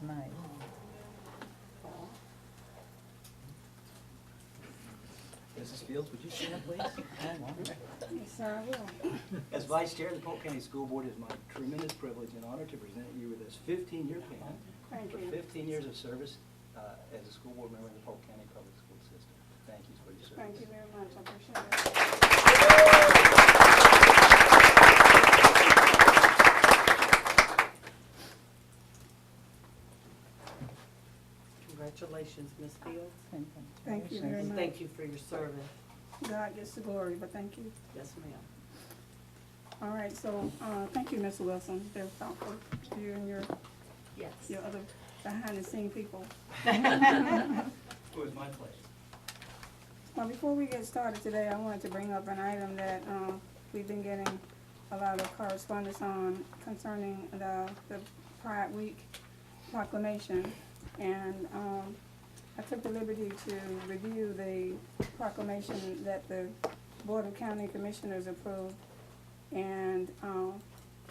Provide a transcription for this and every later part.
tonight. Mrs. Fields, would you stand up, please? Yes, sir, I will. As Vice Chair of the Polk County School Board, it is my tremendous privilege and honor to present you with this 15-year pin Thank for you. 15 years of service as a school board member in the Polk County Public School System. Thank you for your service. Thank you very much, I appreciate it. Congratulations, Ms. Fields. Thank you very And much. thank you for your service. God gets the glory, but thank you. Yes, ma'am. All right, so, thank you, Ms. Wilson, very thoughtful to you and your Yes. other behind-the-scene people. It was my pleasure. Well, before we get started today, I wanted to bring up an item that, we've been getting a lot of correspondence on concerning the Pride Week proclamation. And, I took the liberty to review the proclamation that the Board of County Commissioners approved. And,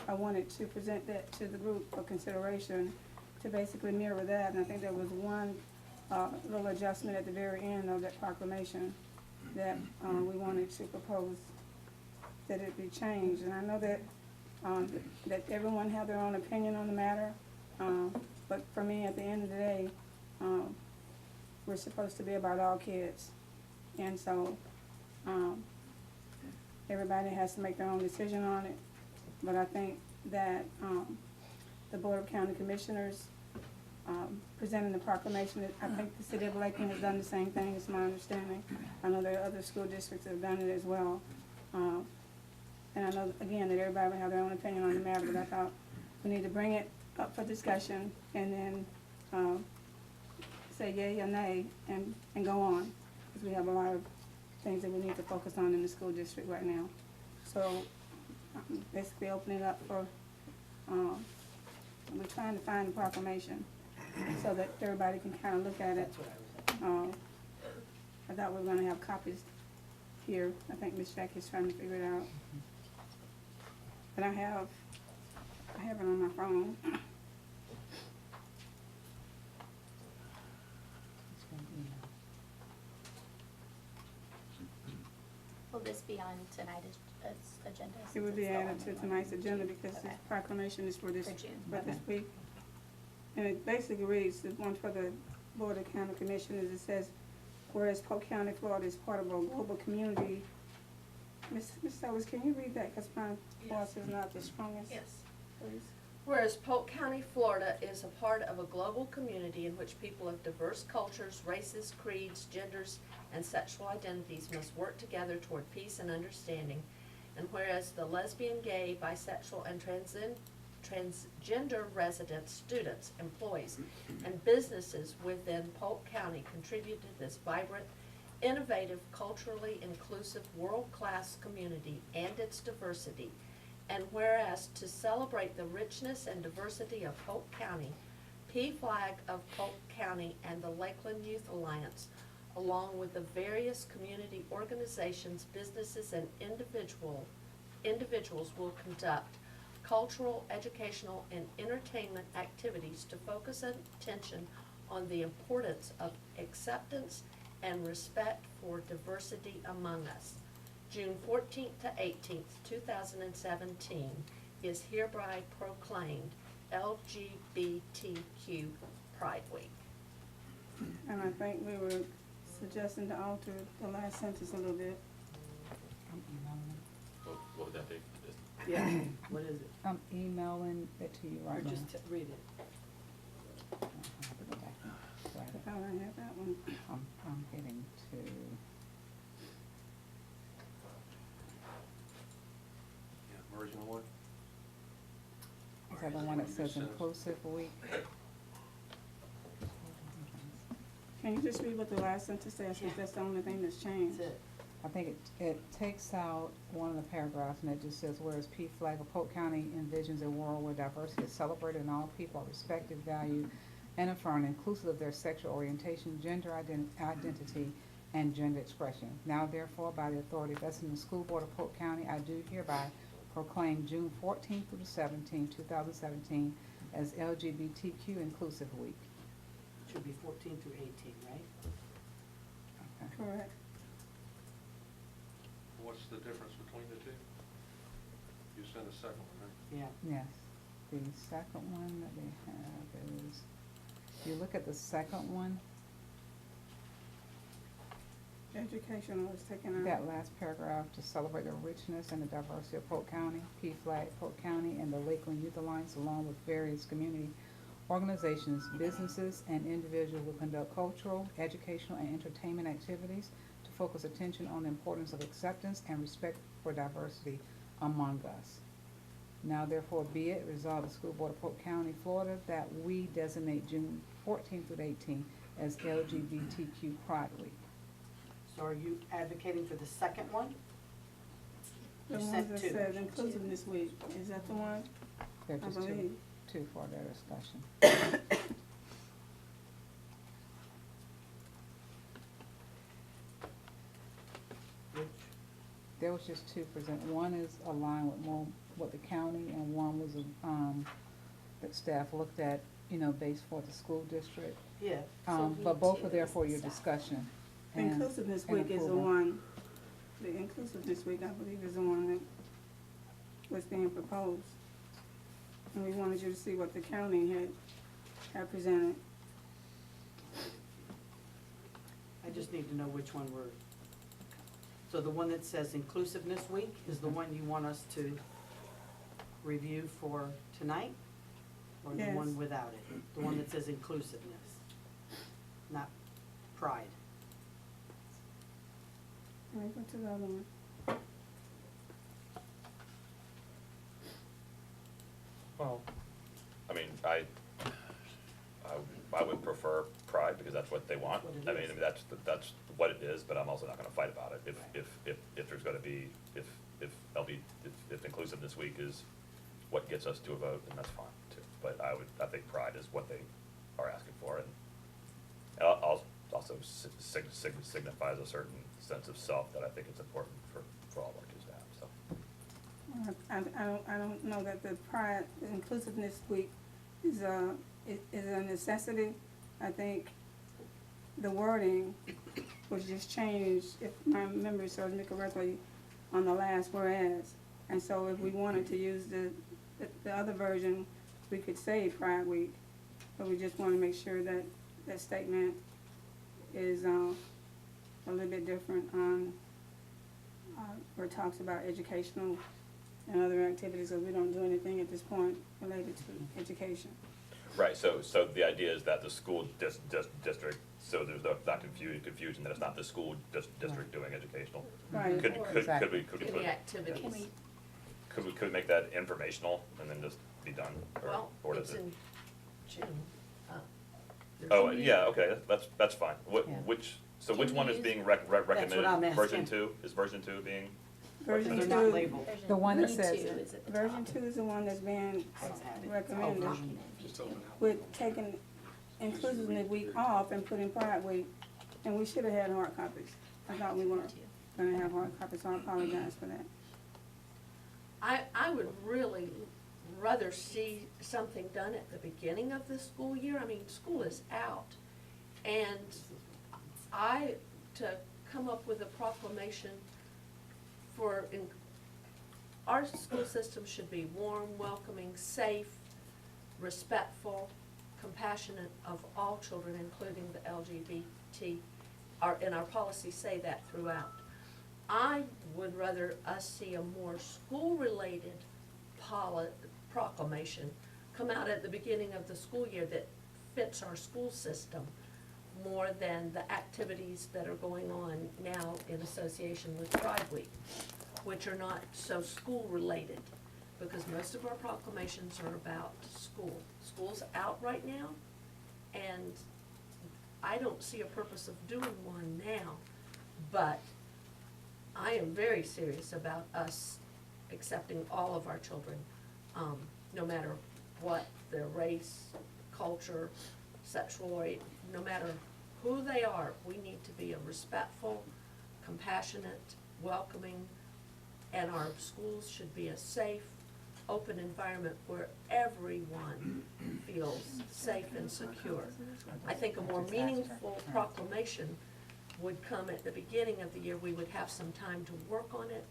I wanted to present that to the group for consideration to basically mirror that. And I think there was one little adjustment at the very end of that proclamation that we wanted to propose that it be changed. And I know that that everyone have their own opinion on the matter, but for me, at the end of the day, we're supposed to be about all kids. And so everybody has to make their own decision on it. But I think that the Board of County Commissioners presenting the proclamation, I think the city of Lakeland has done the same thing, is my understanding. I know there are other school districts that have done it as well. And I know, again, that everybody will have their own opinion on the matter, but I thought we need to bring it up for discussion and then say yea or nay and go on. Because we have a lot of things that we need to focus on in the school district right now. So basically open it up for, we're trying to find the proclamation so that everybody can kind of look at it. I thought we were gonna have copies here. I think Ms. Jackie's trying to figure it out. But I have it on my phone. Will this be on tonight's agenda? It would be added to tonight's agenda because this Okay. proclamation is for this, For June, for this okay. week. And it basically reads, the one for the Board of County Commissioners, it says, whereas Polk County, Florida is part of a global community. Ms. Sellers, can you read that, because my voice is not the strongest? Yes. Please. Whereas Polk County, Florida is a part of a global community in which people of diverse cultures, races, creeds, genders, and sexual identities must work together toward peace and understanding. And whereas the lesbian, gay, bisexual, and transgender residents, students, employees, and businesses within Polk County contribute to this vibrant, innovative, culturally inclusive, world-class community and its diversity. And whereas to celebrate the richness and diversity of Polk County, P-Flag of Polk County and the Lakeland Youth Alliance, along with the various community organizations, businesses, and individuals will conduct cultural, educational, and entertainment activities to focus attention on the importance of acceptance and respect for diversity among us. June 14th to 18th, 2017 is hereby proclaimed LGBTQ Pride Week. And I think we were suggesting to alter the last sentence a little bit. What would that be? Yeah, what is it? I'm emailing it to you Or right now. just read it. I thought I had that one. I'm getting to, Yeah, original one? is that the one that says inclusive week? Can you just read what the last sentence says, since that's the only thing that's changed? That's it. I think it takes out one of the paragraphs and it just says, whereas P-Flag of Polk County envisions a world where diversity is celebrated and all people are respected, valued, and affirmed, inclusive of their sexual orientation, gender identity, and gender expression. Now therefore, by the authority vested in the School Board of Polk County, I do hereby proclaim June 14th through the 17th, 2017, as LGBTQ Inclusive Week. Should be 14 through 18, right? Okay. Correct. What's the difference between the two? You sent a second one, right? Yeah. Yes, the second one that they have is, if you look at the second one, Educational is taken out. that last paragraph, to celebrate the richness and the diversity of Polk County, P-Flag, Polk County, and the Lakeland Youth Alliance, along with various community organizations, businesses, and individuals will conduct cultural, educational, and entertainment activities to focus attention on the importance of acceptance and respect for diversity among us. Now therefore be it resolved, the School Board of Polk County, Florida, that we designate June 14th through 18th as LGBTQ Pride Week. So are you advocating for the second one? The You one said that two. says inclusiveness week, is that the one? They're I just believe. two for their discussion. Which, There was just two present, one is aligned with more what the county, and one was, that staff looked at, you know, based for the school district. yeah, But both are there for your discussion. and- Inclusiveness and week is the approval. one, the inclusiveness week, I believe, is the one that was being proposed. And we wanted you to see what the county had presented. I just need to know which one we're, so the one that says Inclusiveness Week is the one you want us to review for tonight? Or the Yes. one without it? The one that says inclusiveness, not pride? Let me go to the other one. Well, I mean, I would prefer pride because that's what they want. That's what I it mean, is. that's what it is, but I'm also not gonna fight about it. If there's gonna be, if inclusiveness week is what gets us to a vote, then that's fine too. But I think pride is what they are asking for, and also signifies a certain sense of self that I think is important for all of our kids to have, so. I don't know that the pride, the inclusiveness week is a necessity. I think the wording was just changed, if my memory serves me correctly, on the last whereas. And so if we wanted to use the other version, we could say Pride Week, but we just wanna make sure that that statement is, a little bit different on, where it talks about educational and other activities, because we don't do anything at this point related to education. Right, so the idea is that the school district, so there's not confusion that it's not the school district doing educational. Right. Could we Exactly. put, Any activities. Can we, could we make that informational and then just be done? Well, Or it's does it? in June. Oh, yeah, okay, that's fine. Yeah. Which Can one we is use- being recommended? I'm Version asking. two, is version two being? Version they're two, not labeled. version The one that two says- is at the version top. two is the one that's being I don't have it. recommended. Oh, Document view two. With taking inclusiveness week off and putting Pride Week, and we should have had hard copies. I thought we weren't gonna have hard copies, so I apologize for that. I would really rather see something done at the beginning of the school year. I mean, school is out. And to come up with a proclamation our school system should be warm, welcoming, safe, respectful, compassionate of all children, including the LGBT. And our policies say that throughout. I would rather us see a more school-related proclamation come out at the beginning of the school year that fits our school system more than the activities that are going on now in association with Pride Week, which are not so school-related, because most of our proclamations are about school. School's out right now, and I don't see a purpose of doing one now, but I am very serious about us accepting all of our children, no matter what their race, culture, sexual orient, no matter who they are. We need to be a respectful, compassionate, welcoming, and our schools should be a safe, open environment where everyone feels safe and secure. I think a more meaningful proclamation would come at the beginning of the year. We would have some time to work on it,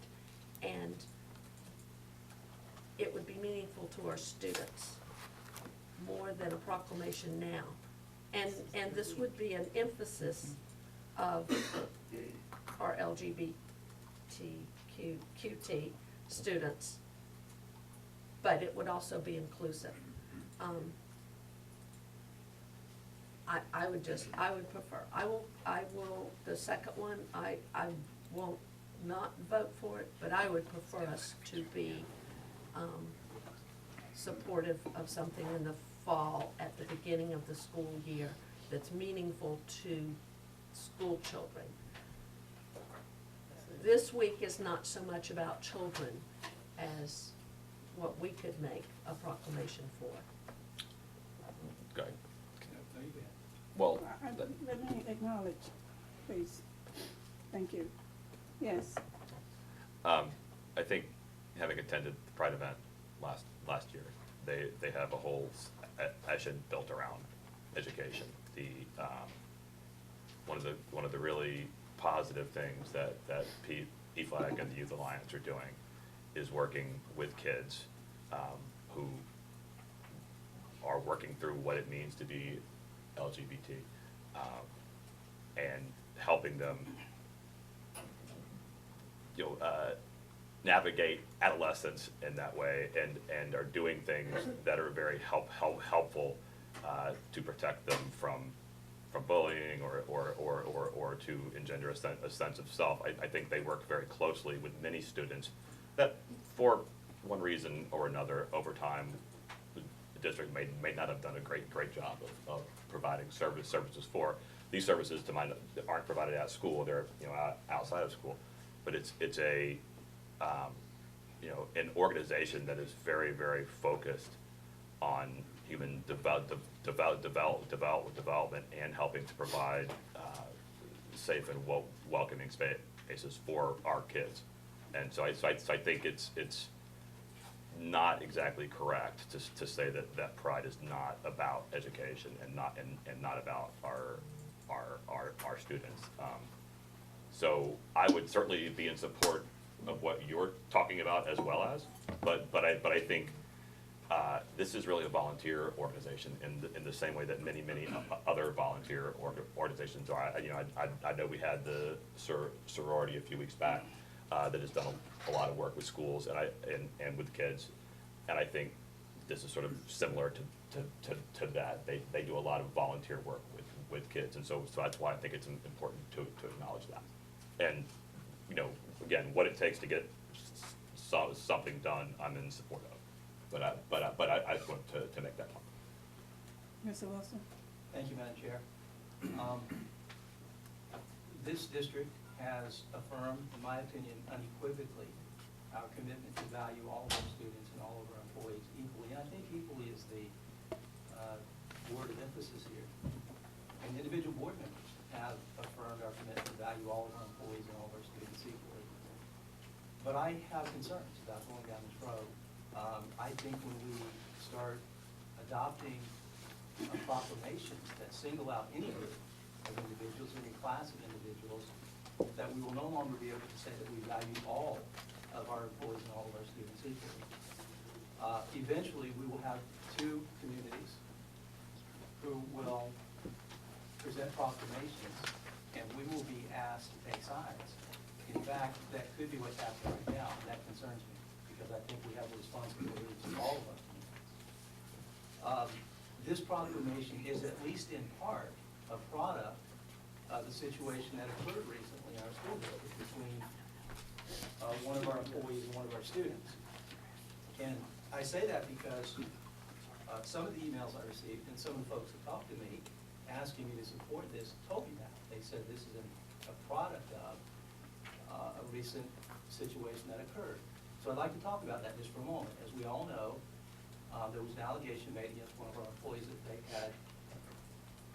and it would be meaningful to our students more than a proclamation now. And this would be an emphasis of our LGBTQT students, but it would also be inclusive. I would prefer, I will, the second one, I won't not vote for it, but I would prefer us to be, supportive of something in the fall at the beginning of the school year that's meaningful to school children. This week is not so much about children as what we could make a proclamation for. Go ahead. No, you can. Well, Let me acknowledge, please. Thank you. Yes. I think having attended the Pride event last year, they have a whole session built around education. One of the really positive things that PFLAG and the Youth Alliance are doing is working with kids who are working through what it means to be LGBT and helping them, navigate adolescence in that way, and are doing things that are very helpful to protect them from bullying or to engender a sense of self. I think they work very closely with many students that, for one reason or another, over time, the district may not have done a great job of providing services for. These services, to my, aren't provided at school; they're outside of school. But it's an organization that is very, very focused on human development and helping to provide safe and welcoming spaces for our kids. And so I think it's not exactly correct to say that Pride is not about education and not about our students. So I would certainly be in support of what you're talking about as well as, but I think this is really a volunteer organization in the same way that many other volunteer organizations are. I know we had the sorority a few weeks back that has done a lot of work with schools and with kids, and I think this is sort of similar to that. They do a lot of volunteer work with kids, and so that's why I think it's important to acknowledge that. And again, what it takes to get something done, I'm in support of. But I just want to make that point. Mr. Wilson? Thank you, Madam Chair. This district has affirmed, in my opinion, unequivocally, our commitment to value all of our students and all of our employees equally. And I think equally is the word of emphasis here. And individual board members have affirmed our commitment to value all of our employees and all of our students equally. But I have concerns about going down this road. I think when we start adopting proclamations that single out any group of individuals, any class of individuals, that we will no longer be able to say that we value all of our employees and all of our students equally. Eventually, we will have two communities who will present proclamations, and we will be asked to take sides. In fact, that could be what's happening right now, and that concerns me, because I think we have a responsibility to all of our communities. This proclamation is, at least in part, a product of the situation that occurred recently in our school building between one of our employees and one of our students. And I say that because some of the emails I received and some of the folks that talked to me asking me to support this told me that. They said this is a product of a recent situation that occurred. So I'd like to talk about that just for a moment. As we all know, there was an allegation made against one of our employees that they had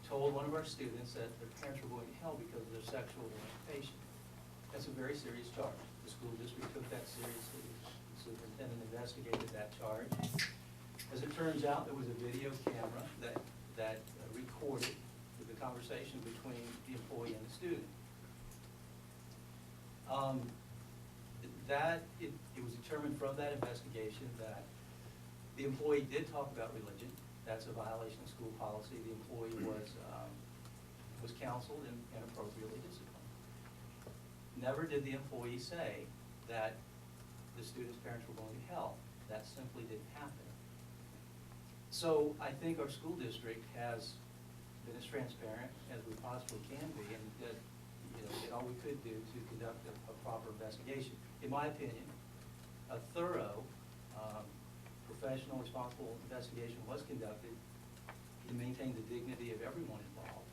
told one of our students that their parents were going to hell because of their sexual orientation. That's a very serious charge. The school district took that seriously. The superintendent investigated that charge. As it turns out, there was a video camera that recorded the conversation between the employee and the student. It was determined from that investigation that the employee did talk about religion. That's a violation of school policy. The employee was counseled and appropriately disciplined. Never did the employee say that the student's parents were going to hell. That simply didn't happen. So I think our school district has been as transparent as we possibly can be, and did all we could do to conduct a proper investigation. In my opinion, a thorough, professional, responsible investigation was conducted to maintain the dignity of everyone involved.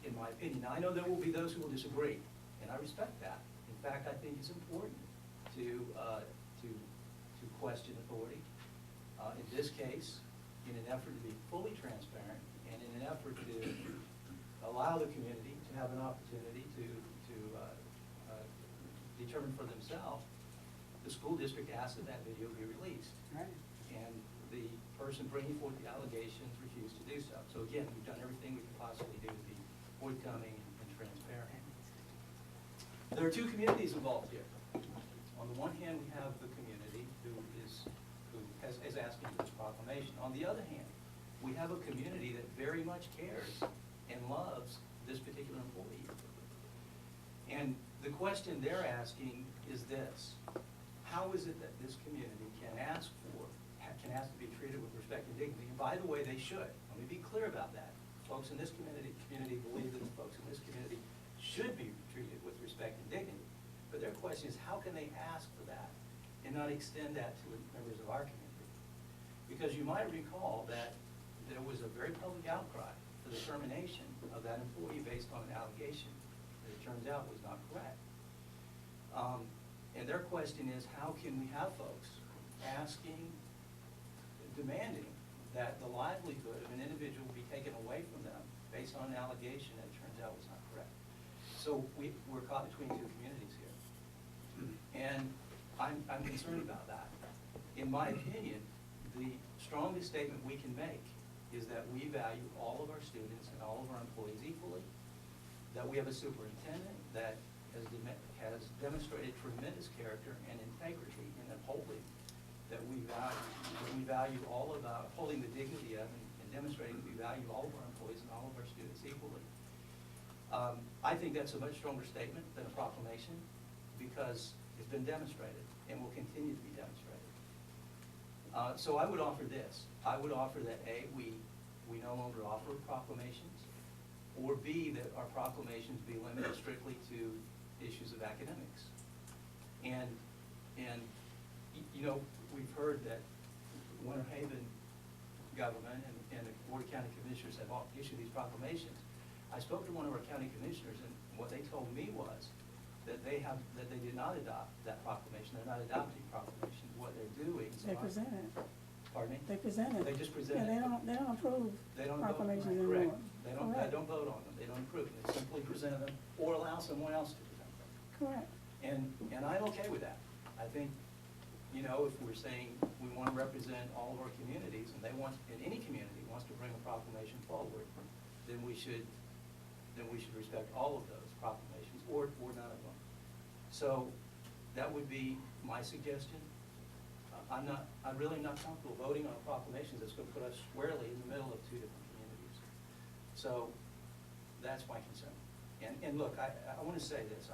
In my opinion. Now, I know there will be those who will disagree, and I respect that. In fact, I think it's important to question authority. In this case, in an effort to be fully transparent and in an effort to allow the community to have an opportunity to determine for themselves, the school district asked that that video be released. Right. And the person bringing forth the allegations refused to do so. So again, we've done everything we could possibly do to be forthcoming and transparent. There are two communities involved here. On the one hand, we have the community who is asking for this proclamation. On the other hand, we have a community that very much cares and loves this particular employee. And the question they're asking is this: how is it that this community can ask to be treated with respect and dignity? And by the way, they should. Let me be clear about that. Folks in this community believe that the folks in this community should be treated with respect and dignity. But their question is, how can they ask for that and not extend that to members of our community? Because you might recall that there was a very public outcry for the termination of that employee based on an allegation that it turns out was not correct. And their question is, how can we have folks demanding that the livelihood of an individual be taken away from them based on an allegation that it turns out was not correct? So we're caught between two communities here. And I'm concerned about that. In my opinion, the strongest statement we can make is that we value all of our students and all of our employees equally, that we have a superintendent that has demonstrated tremendous character and integrity in upholding, that we value all of upholding the dignity of and demonstrating that we value all of our employees and all of our students equally. I think that's a much stronger statement than a proclamation, because it's been demonstrated and will continue to be demonstrated. So I would offer this. I would offer that A, we no longer offer proclamations, or B, that our proclamations be limited strictly to issues of academics. And we've heard that Winter Haven government and the Board of County Commissioners have all issued these proclamations. I spoke to one of our county commissioners, and what they told me was that they did not adopt that proclamation. They're not adopting proclamation. What they're doing is They present it. Pardon me? They present it. They just present Yeah, it. they don't approve They don't proclamations vote, anymore. correct. They don't vote on them. They don't approve them. They simply present them or allow someone else to present them. Correct. And I'm okay with that. I think, if we're saying we want to represent all of our communities, and any community wants to bring a proclamation forward, then we should respect all of those proclamations, or none of them. So that would be my suggestion. I'm really not comfortable voting on proclamations that's going to put us squarely in the middle of two different communities. So that's my concern. And look, I want to say this.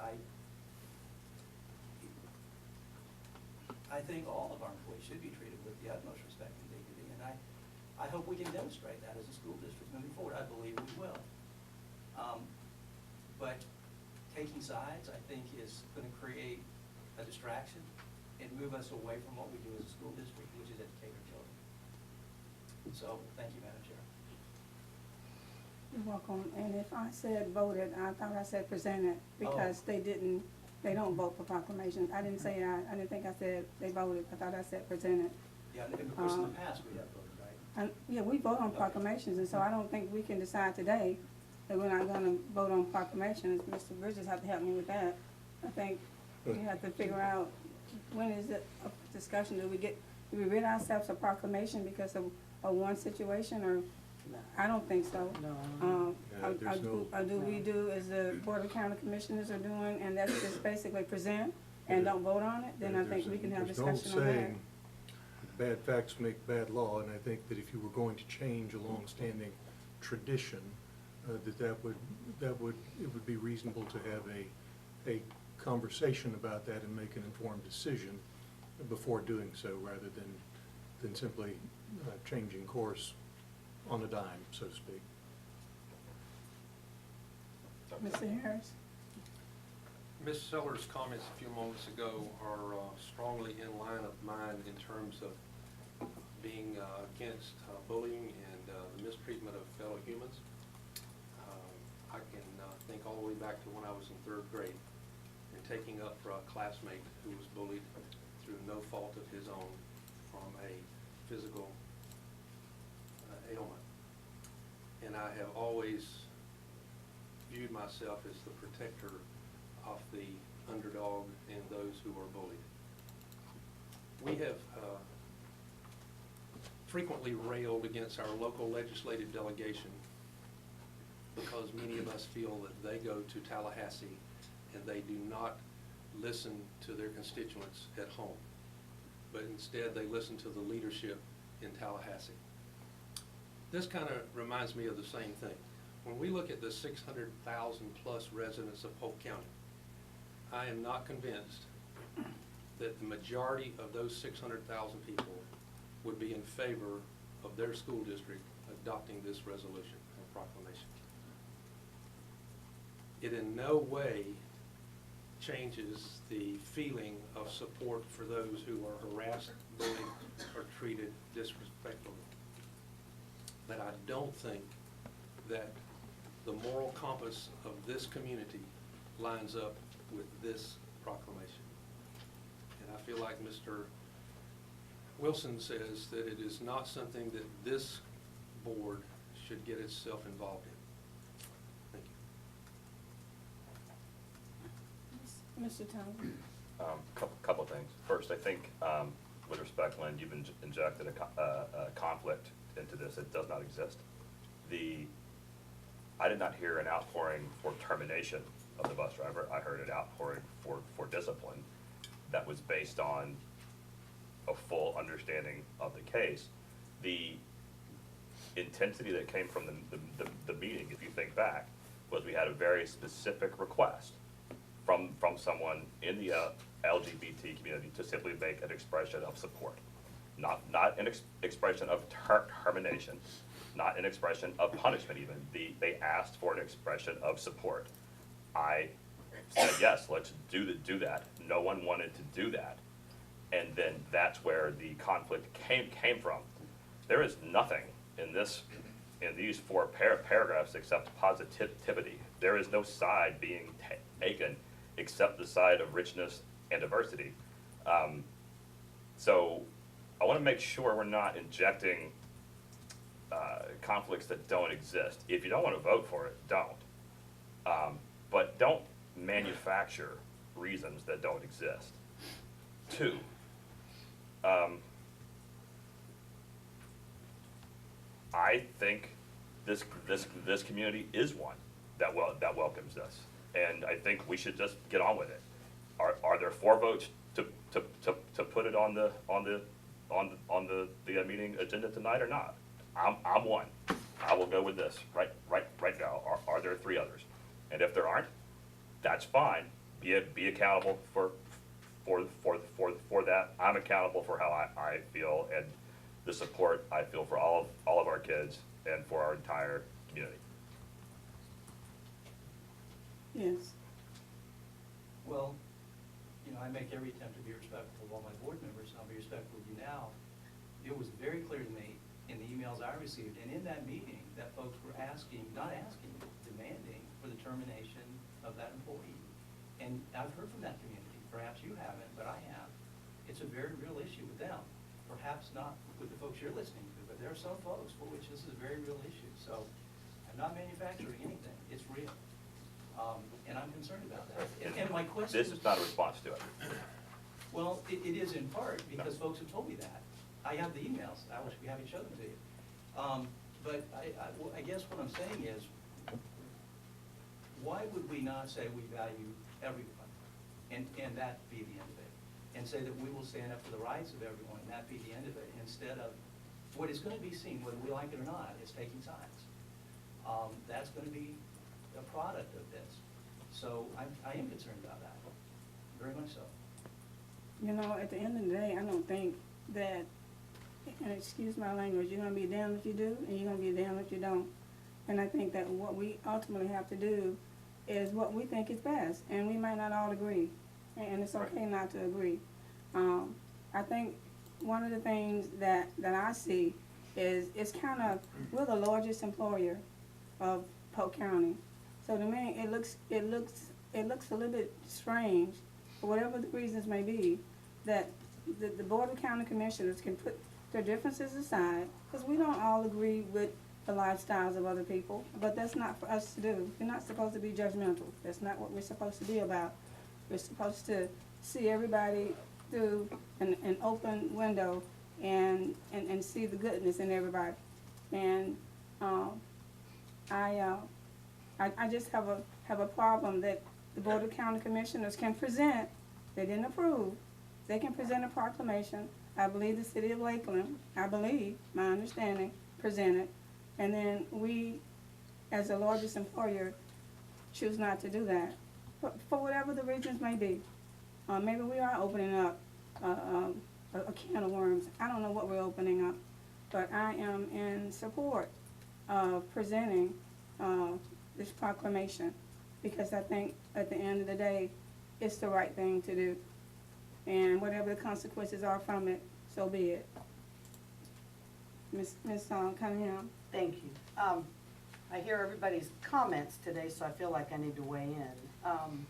I think all of our employees should be treated with the utmost respect and dignity, and I hope we can demonstrate that as a school district moving forward. I believe we will. But taking sides, I think, is going to create a distraction and move us away from what we do as a school district, which is educate our children. So, thank you, Madam Chair. You're welcome. And if I said voted, I thought I said presented, because they don't vote for proclamations. I didn't think I said they voted. I thought I said presented. Yeah, and of course, in the past, we have voted, right? Yeah, we vote on proclamations, and so I don't think we can decide today that we're not gonna vote on proclamations. Mr. Bridges have to help me with that. I think we have to figure out when is it a discussion? Do we rid ourselves of proclamation because of one situation, or? I don't think so. No. Yeah, there's no- Do we do as the Board of County Commissioners are doing, and that's just basically present and don't vote on it? Then I think we can have discussion on that. There's no saying bad facts make bad law, and I think that if you were going to change a long-standing tradition, it would be reasonable to have a conversation about that and make an informed decision before doing so, rather than simply changing course on a dime, so to speak. Mr. Harris? Ms. Sellers' comments a few moments ago are strongly in line of mine in terms of being against bullying and the mistreatment of fellow humans. I can think all the way back to when I was in 3rd grade and taking up for a classmate who was bullied through no fault of his own from a physical ailment. And I have always viewed myself as the protector of the underdog and those who are bullied. We have frequently railed against our local legislative delegation because many of us feel that they go to Tallahassee and they do not listen to their constituents at home, but instead they listen to the leadership in Tallahassee. This kind of reminds me of the same thing. When we look at the 600,000 plus residents of Polk County, I am not convinced that the majority of those 600,000 people would be in favor of their school district adopting this resolution and proclamation. It in no way changes the feeling of support for those who are harassed, bullied, or treated disrespectfully. But I don't think that the moral compass of this community lines up with this proclamation. And I feel like Mr. Wilson says that it is not something that this board should get itself involved in. Thank you. Mr. Townsend? Couple of things. First, I think, with respect, Lynn, you've injected a conflict into this. It does not exist. I did not hear an outpouring for termination of the bus driver. I heard an outpouring for discipline that was based on a full understanding of the case. The intensity that came from the meeting, if you think back, was we had a very specific request from someone in the LGBT community to simply make an expression of support. Not an expression of termination, not an expression of punishment even. They asked for an expression of support. I said, yes, let's do that. No one wanted to do that. And then that's where the conflict came from. There is nothing in these 4 paragraphs except positivity. There is no side being taken except the side of richness and diversity. So I want to make sure we're not injecting conflicts that don't exist. If you don't want to vote for it, don't. But don't manufacture reasons that don't exist. 2, I think this community is one that welcomes this, and I think we should just get on with it. Are there 4 votes to put it on the meeting agenda tonight or not? I'm one. I will go with this right now. Are there 3 others? And if there aren't, that's fine. Be accountable for that. I'm accountable for how I feel and the support I feel for all of our kids and for our entire community. Yes. Well, I make every attempt to be respectful of all my board members, and I'll be respectful of you now. It was very clear to me in the emails I received and in that meeting that folks were demanding for the termination of that employee. And I've heard from that community. Perhaps you haven't, but I have. It's a very real issue with them. Perhaps not with the folks you're listening to, but there are some folks for which this is a very real issue. So I'm not manufacturing anything. It's real. And I'm concerned about that. And my question This is not a response to it. Well, it is in part because folks have told me that. I have the emails. I wish we haven't shown them to you. But I guess what I'm saying is, why would we not say we value everyone, and that be the end of it? And say that we will stand up for the rights of everyone, and that be the end of it, instead of, what is gonna be seen, whether we like it or not, is taking sides. That's gonna be a product of this. So I am concerned about that, very much so. You know, at the end of the day, I don't think that, and excuse my language, you're gonna be damned if you do, and you're gonna be damned if you don't. And I think that what we ultimately have to do is what we think is best, and we might not all agree, and it's okay not to agree. I think one of the things that I see is it's kind of, we're the largest employer of Polk County. So to me, it looks a little bit strange, for whatever the reasons may be, that the Board of County Commissioners can put their differences aside, because we don't all agree with the lifestyles of other people, but that's not for us to do. We're not supposed to be judgmental. That's not what we're supposed to be about. We're supposed to see everybody through an open window and see the goodness in everybody. And I just have a problem that the Board of County Commissioners can present. They didn't approve. They can present a proclamation. I believe the city of Lakeland, my understanding, presented. And then we, as the largest employer, choose not to do that. For whatever the reasons may be. Maybe we are opening up a can of worms. I don't know what we're opening up. But I am in support of presenting this proclamation, because I think at the end of the day, it's the right thing to do. And whatever the consequences are from it, so be it. Ms. Cunningham? Thank you. I hear everybody's comments today, so I feel like I need to weigh in.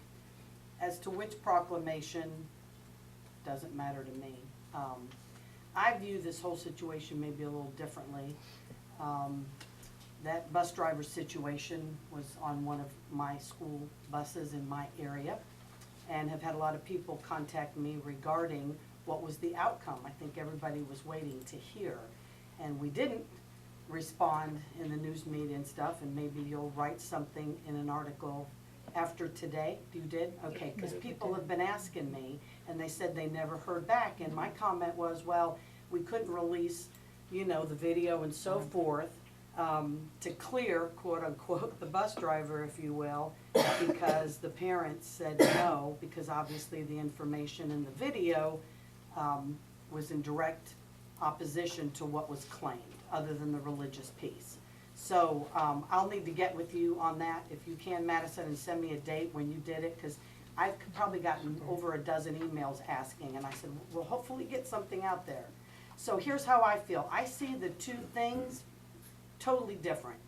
As to which proclamation, doesn't matter to me. I view this whole situation maybe a little differently. That bus driver situation was on one of my school buses in my area, and have had a lot of people contact me regarding what was the outcome. I think everybody was waiting to hear, and we didn't respond in the news media and stuff, and maybe you'll write something in an article after today. You did? Okay, because people have been asking me, and they said they never heard back, and my comment was, well, we couldn't release, you know, the video and so forth, to clear, quote unquote, the bus driver, if you will, because the parents said no, because obviously the information in the video was in direct opposition to what was claimed, other than the religious piece. So I'll need to get with you on that, if you can, Madison, and send me a date when you did it, because I've probably gotten over a dozen emails asking, and I said, we'll hopefully get something out there. So here's how I feel. I see the two things totally different.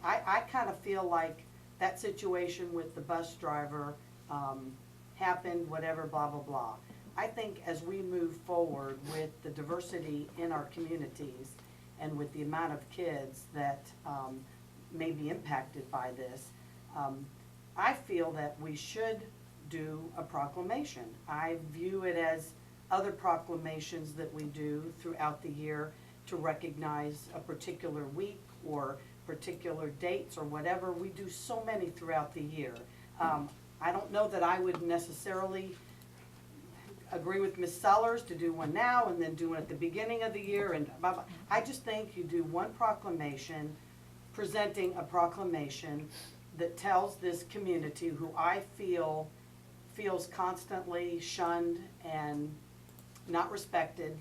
I kind of feel like that situation with the bus driver happened, whatever, blah, blah, blah. I think as we move forward with the diversity in our communities and with the amount of kids that may be impacted by this, I feel that we should do a proclamation. I view it as other proclamations that we do throughout the year to recognize a particular week or particular dates or whatever. We do so many throughout the year. I don't know that I would necessarily agree with Ms. Sellers to do one now and then do one at the beginning of the year, and blah, blah. I just think you do one proclamation, presenting a proclamation that tells this community, who I feel feels constantly shunned and not respected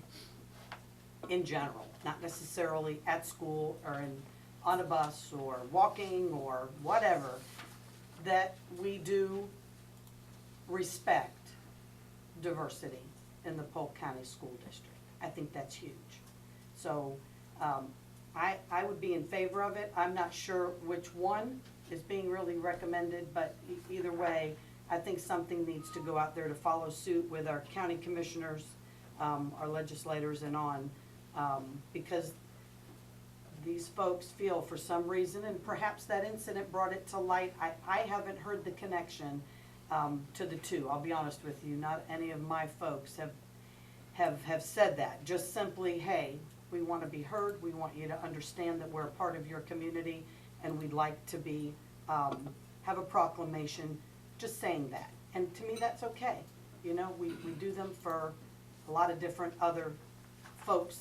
in general, not necessarily at school or on a bus or walking or whatever, that we do respect diversity in the Polk County School District. I think that's huge. So I would be in favor of it. I'm not sure which one is being really recommended, but either way, I think something needs to go out there to follow suit with our county commissioners, our legislators and on, because these folks feel for some reason, and perhaps that incident brought it to light, I haven't heard the connection, to the two. I'll be honest with you, not any of my folks have said that. Just simply, hey, we want to be heard, we want you to understand that we're a part of your community, and we'd like to be, have a proclamation just saying that. And to me, that's okay. You know, we do them for a lot of different other folks.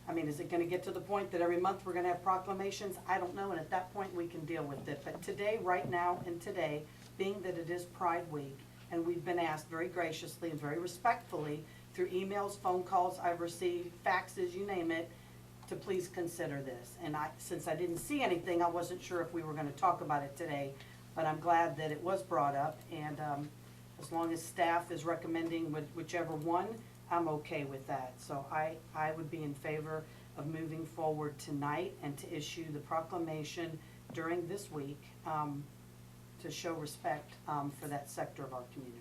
I mean, is it gonna get to the point that every month we're gonna have proclamations? I don't know, and at that point, we can deal with it. But today, right now, and today, being that it is Pride Week, and we've been asked very graciously and very respectfully through emails, phone calls I've received, faxes, you name it, to please consider this. And since I didn't see anything, I wasn't sure if we were gonna talk about it today, but I'm glad that it was brought up, and as long as staff is recommending whichever one, I'm okay with that. So I would be in favor of moving forward tonight and to issue the proclamation during this week to show respect for that sector of our community.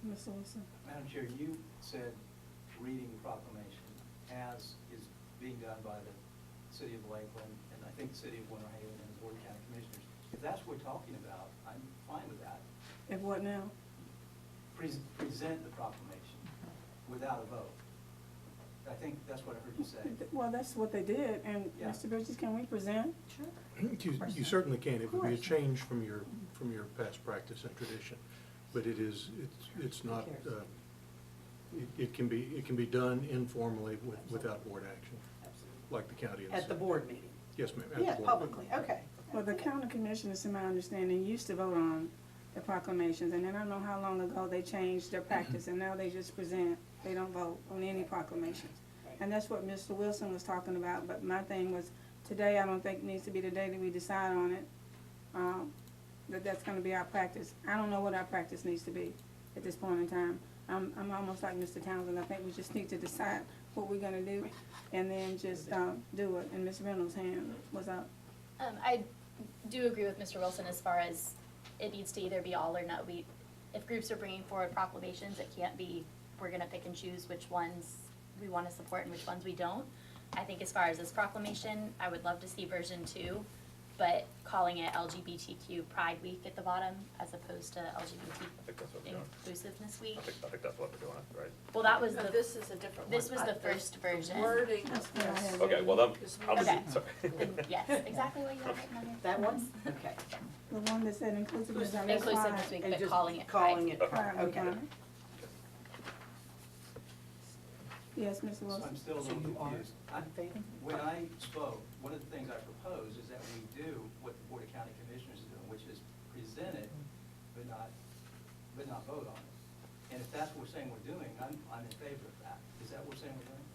Mr. Wilson? Madam Chair, you said reading proclamation as is being done by the city of Lakeland, and I think the city of Winter Haven and the Board of County Commissioners. If that's what we're talking about, I'm fine with that. If what now? Present the proclamation without a vote. I think that's what I heard you say. Well, that's what they did, and Yeah. Mr. Bridges, can we present? Sure. You certainly can. It would be a Of course. change from your past practice and tradition. But it's not, it can be done informally without board action, like the county has. At the board meeting? Yes, ma'am. at the Yeah, board publicly, meeting. okay. Well, the county commissioners, to my understanding, used to vote on the proclamations, and then I don't know how long ago they changed their practice, and now they just present, they don't vote on any proclamations. And that's what Mr. Wilson was talking about, but my thing was, today, I don't think needs to be the day that we decide on it, that's gonna be our practice. I don't know what our practice needs to be at this point in time. I'm almost like Mr. Townsend, I think we just need to decide what we're gonna do, and then just, do it. And Ms. Reynolds' hand was up. I do agree with Mr. Wilson as far as it needs to either be all or no. If groups are bringing forward proclamations, it can't be, we're gonna pick and choose which ones we wanna support and which ones we don't. I think as far as this proclamation, I would love to see version 2, but calling it LGBTQ Pride Week at the bottom as opposed to LGBT I think that's what we're doing. Inclusiveness Week. I think that's what we're doing, right? Well, that was No, the, this is a different one. this was the first version. Wording That's of what I this. had. Okay, well, then, I'll Okay. sorry. Then, yes, exactly what you have written on your. That one? Okay. The one that said inclusiveness, I guess Inclusiveness Week, And but just calling it Pride. Calling it Okay. Pride, Pride Week okay. on it. Yes, Mr. So Wilson? I'm still a So little you are confused. When I spoke, one of the things I proposed is that we do what the Board of County Commissioners is doing, which is present it, but not vote on it. And if that's what we're saying we're doing, I'm in favor of that. Is that what we're saying we're doing?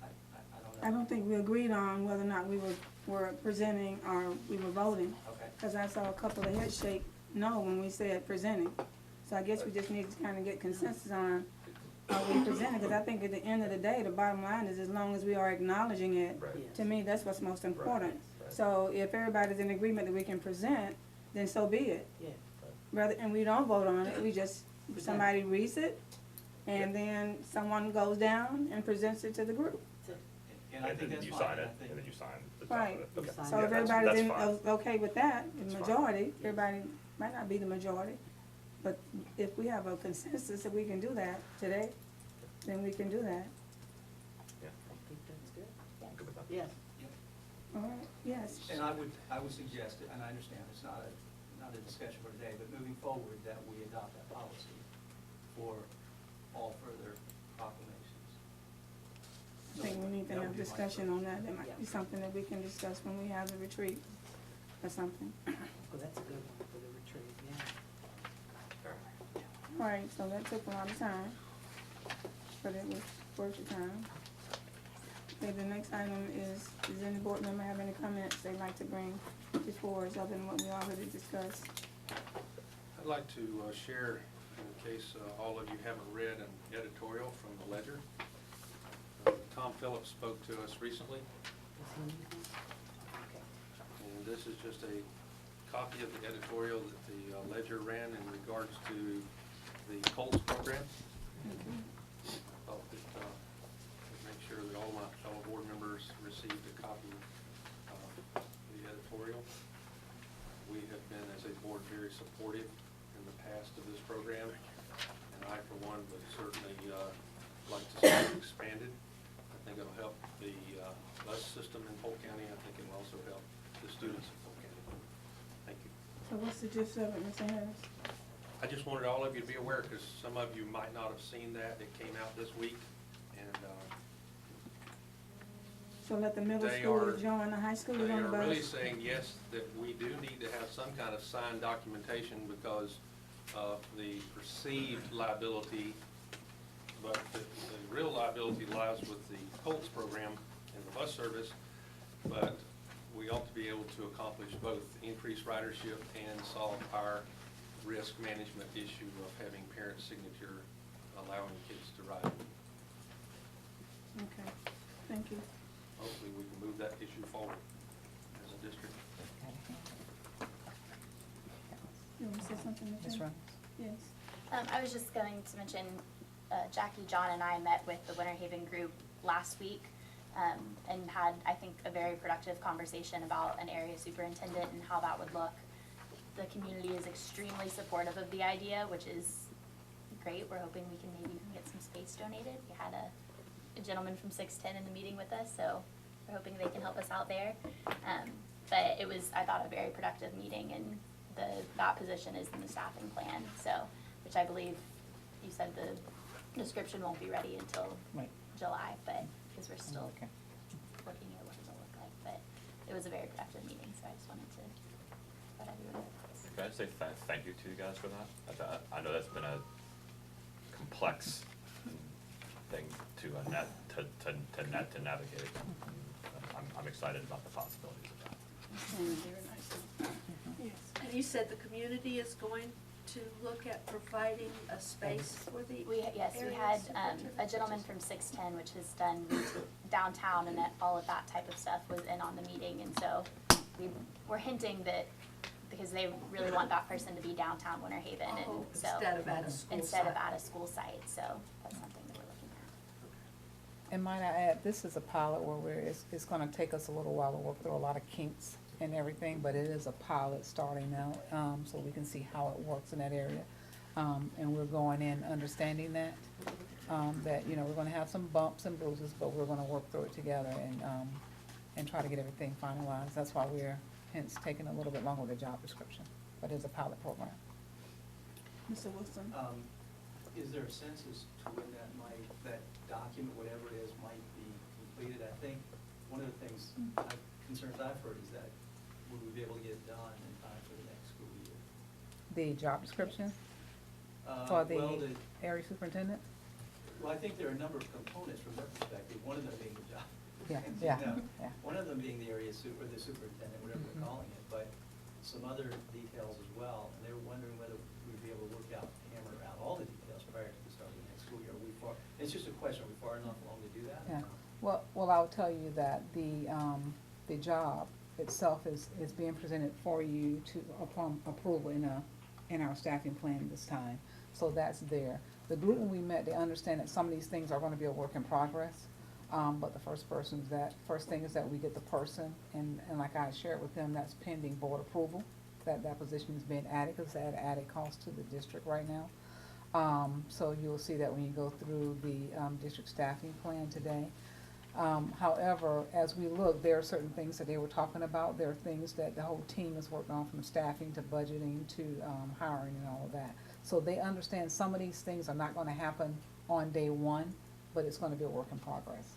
I don't know. I don't think we agreed on whether or not we were presenting or we were voting. Okay. Because I saw a couple of heads shake no when we said presenting. So I guess we just need to kind of get consensus on are we presenting, because I think at the end of the day, the bottom line is as long as we are acknowledging it, Right. to me, that's what's most important. Right. So if everybody's in agreement that we can present, then so be it. Yeah. Rather, and we don't vote on it, we just, somebody reads it, and then someone goes down and presents it to the group. And I And think then that's you fine. sign and I it, think- and then you sign the top Right. of it. Okay. You sign So Yeah, if that's- everybody's in, that's fine. okay with that, the That's fine. majority, everybody might not be the majority, but if we have a consensus that we can do that today, then we can do that. Yeah, I think that's good. I'm good with that. Yes. All right, yes. And I would suggest, and I understand it's not a discussion for today, but moving forward, that we adopt that policy for all further proclamations. I think we need to That would have be my discussion on that. That might be Yeah. something that we can discuss when we have the retreat or something. Oh, that's a good one for the retreat, yeah. All right, so that took a lot of time, but it was worth the time. Okay, the next item is, does any board member have any comments they'd like to bring before us other than what we already discussed? I'd like to share, in case all of you haven't read, an editorial from the Ledger. Tom Phillips spoke to us recently, and this is just a copy of the editorial that the Ledger ran in regards to the Colts program. I thought that, make sure that all my fellow board members received a copy of the editorial. We have been, as a board, very supportive in the past of this program, and I, for one, would certainly like to see it expanded. I think it'll help the bus system in Polk County. I think it'll also help the students in Polk County. Thank you. So what's the gist of it, Mr. Harris? I just wanted all of you to be aware, because some of you might not have seen that. It came out this week, and So let the middle They school are- join the high school they on the are bus? really saying, yes, that we do need to have some kind of signed documentation because of the perceived liability, but the real liability lies with the Colts program and the bus service. But we ought to be able to accomplish both increased ridership and solve our risk management issue of having parent signature allowing kids to ride. Okay, thank you. Hopefully, we can move that issue forward as a district. You want to say something, Ms. Ms. Reynolds? Reynolds? Yes. I was just going to mention, Jackie, John, and I met with the Winter Haven group last week, and had, I think, a very productive conversation about an area superintendent and how that would look. The community is extremely supportive of the idea, which is great. We're hoping we can maybe get some space donated. We had a gentleman from 610 in the meeting with us, so we're hoping they can help us out there. But it was, I thought, a very productive meeting, and that position is in the staffing plan, so, which I believe you said the description won't be ready until Right. July, but, because we're still Okay. working at what it'll look like, but it was a very productive meeting, so I just wanted to let everyone know. Can I just say thank you to you guys for that? I know that's been a complex thing to navigate. I'm excited about the possibilities of that. Yes. And you said the community is going to look at providing a space for the Yes, we area had a superintendent? gentleman from 610, which has done downtown and all of that type of stuff, was in on the meeting, and so we're hinting that, because they really want that person to be downtown Winter Haven, and Oh, so. instead of at a school Instead of site. at a school site, so that's something that we're looking at. And might I add, this is a pilot where it's gonna take us a little while to work through a lot of kinks and everything, but it is a pilot starting out, so we can see how it works in that area. And we're going in understanding that, that, you know, we're gonna have some bumps and bruises, but we're gonna work through it together and try to get everything finalized. That's why we're hence taking a little bit longer with the job description, but it's a pilot program. Mr. Wilson? Is there a sense as to when that document, whatever it is, might be completed? I think one of the things, concerns I've heard is that we would be able to get it done in time for the next school year. The job description for Well, the area superintendent? Well, I think there are a number of components from their perspective, one of them being the job. Yeah, You yeah, know, yeah. One of them being the area or the superintendent, whatever Mhm. they're calling it, but some other details as well. And they were wondering whether we'd be able to work out, hammer out all the details prior to the start of the next school year. It's just a question, are we far enough along to do that? or Yeah, not? well, I'll tell you that the job itself is being presented for you to, upon approval in our staffing plan this time. So that's there. The group when we met, they understand that some of these things are gonna be a work in progress. But the first thing is that we get the person, and like I shared with them, that's pending board approval, that position is being added, because it's at added cost to the district right now. So you'll see that when you go through the district staffing plan today. However, as we look, there are certain things that they were talking about. There are things that the whole team is working on, from staffing to budgeting to hiring and all of that. So they understand some of these things are not gonna happen on day one, but it's gonna be a work in progress.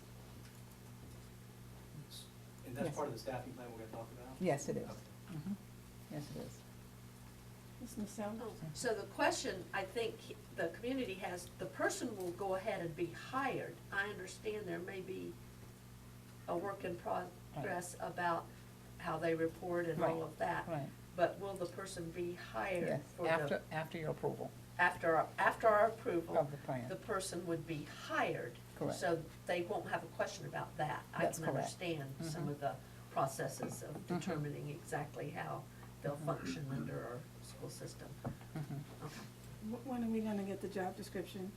And that's Yes. part of the staffing plan we're gonna talk about? Yes, it is. Okay. Yes, it is. Ms. Michelle? So the question, I think, the community has, the person will go ahead and be hired. I understand there may be a work in progress about how they report and all Right, of that. right. But will the person be hired Yes, for after your approval after our approval? of the plan. The person would be hired. Correct. So they won't have a question about that. That's I can correct. understand some Mhm. of the processes of Mhm. determining exactly how they'll Mhm. function under our school system. Mhm. Okay. When are we gonna get the job description?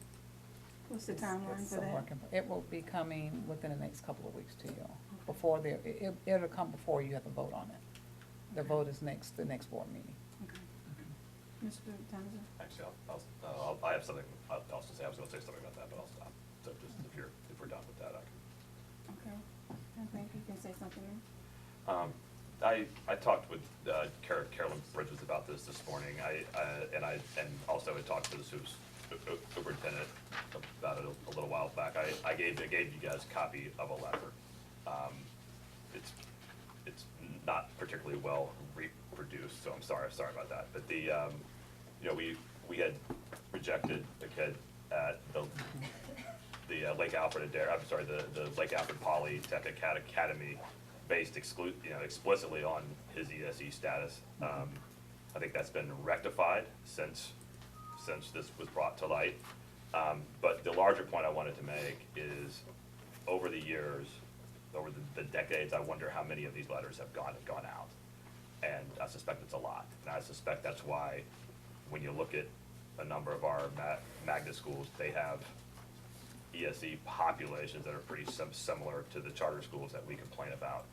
What's the timeline It's for a that? work in- It will be coming within the next couple of weeks to you. Before it'll come before you have to vote on it. The vote is the next board meeting. Okay. Mr. Townsend? Actually, I have something else to say. I was gonna say something about that, but I'll stop. So just if we're done with that, I can. Okay, I think you can say something I talked with Carolyn Bridges about this morning. And also I talked to the superintendent about it a little while back. I gave you guys a copy of a letter. It's not particularly well reproduced, so I'm sorry about that. But we had rejected a kid at the Lake Alfred the Lake Alfred Polytechnic Academy based explicitly on his ESE status. I think that's been rectified since this was brought to light. But the larger point I wanted to make is, over the years, over the decades, I wonder how many of these letters have gone out. And I suspect it's a lot. And I suspect that's why, when you look at a number of our magnet schools, they have ESE populations that are pretty similar to the charter schools that we complain about.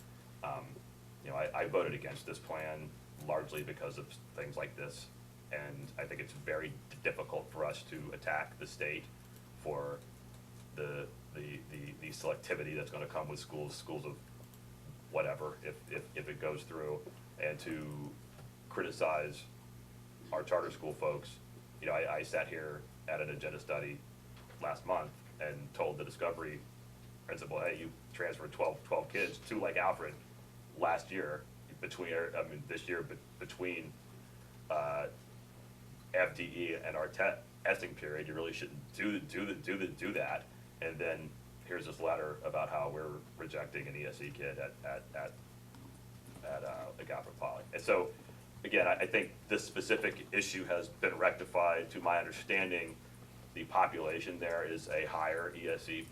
I voted against this plan largely because of things like this, and I think it's very difficult for us to attack the state for the selectivity that's gonna come with schools of whatever, if it goes through, and to criticize our charter school folks. I sat here at an agenda study last month and told the Discovery principal, hey, you transferred 12 kids to Lake Alfred last year, this year, between FTE and our testing period. You really shouldn't do that. And then here's this letter about how we're rejecting an ESE kid at Lake Alfred Poly. And so, again, I think this specific issue has been rectified. To my understanding, the population there is a higher ESE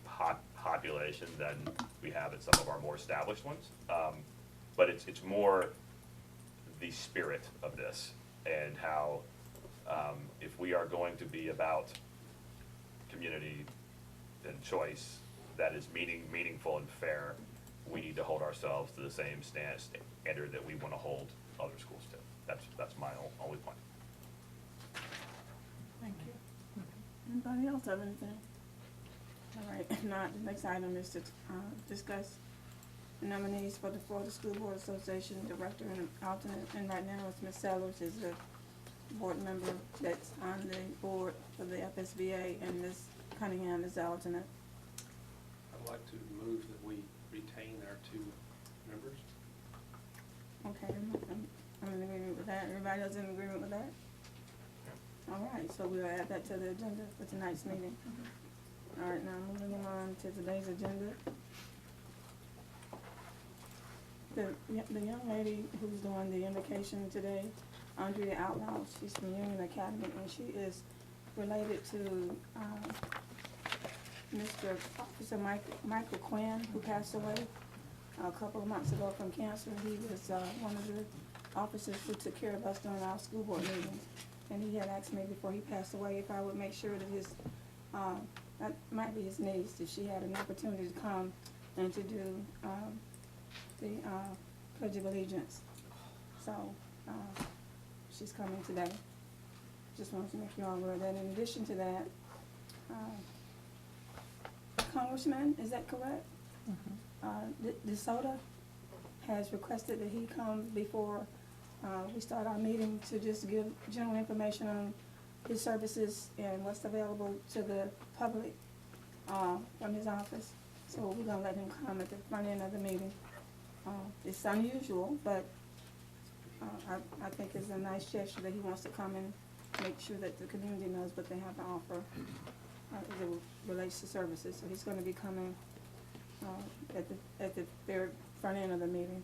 population than we have at some of our more established ones. But it's more the spirit of this, and how if we are going to be about community and choice that is meaningful and fair, we need to hold ourselves to the same standard that we want to hold other schools to. That's my only point. Thank you. Anybody else have anything? All right, if not, the next item is to discuss the nominees for the Florida School Board Association Director and alternate, and right now it's Ms. Sellers is a board member that's on the board for the FSBA, and Ms. Cunningham is the alternate. I'd like to move that we retain our 2 members. Okay, I'm in agreement with that. Everybody else in agreement with that? All right, so we'll add that to the agenda for tonight's meeting. All right, now moving on to today's agenda. The young lady who's doing the invocation today, Andrea Outlaw, she's from Union Academy, and she is related to Mr. Officer Michael Quinn, who passed away a couple of months ago from cancer. He was one of the officers who took care of us during our school board meetings. And he had asked me before he passed away if I would make sure that his, that might be his niece, if she had an opportunity to come and to do the Pledge of Allegiance. So she's coming today. Just wanted to make you all aware of that. In addition to that, Congressman, is that correct? DeSoto has requested that he come before we start our meeting to just give general information on his services and what's available to the public from his office. So we're gonna let him come at the front end of the meeting. It's unusual, but I think it's a nice gesture that he wants to come and make sure that the community knows what they have to offer as it relates to services. So he's gonna be coming at the very front end of the meeting,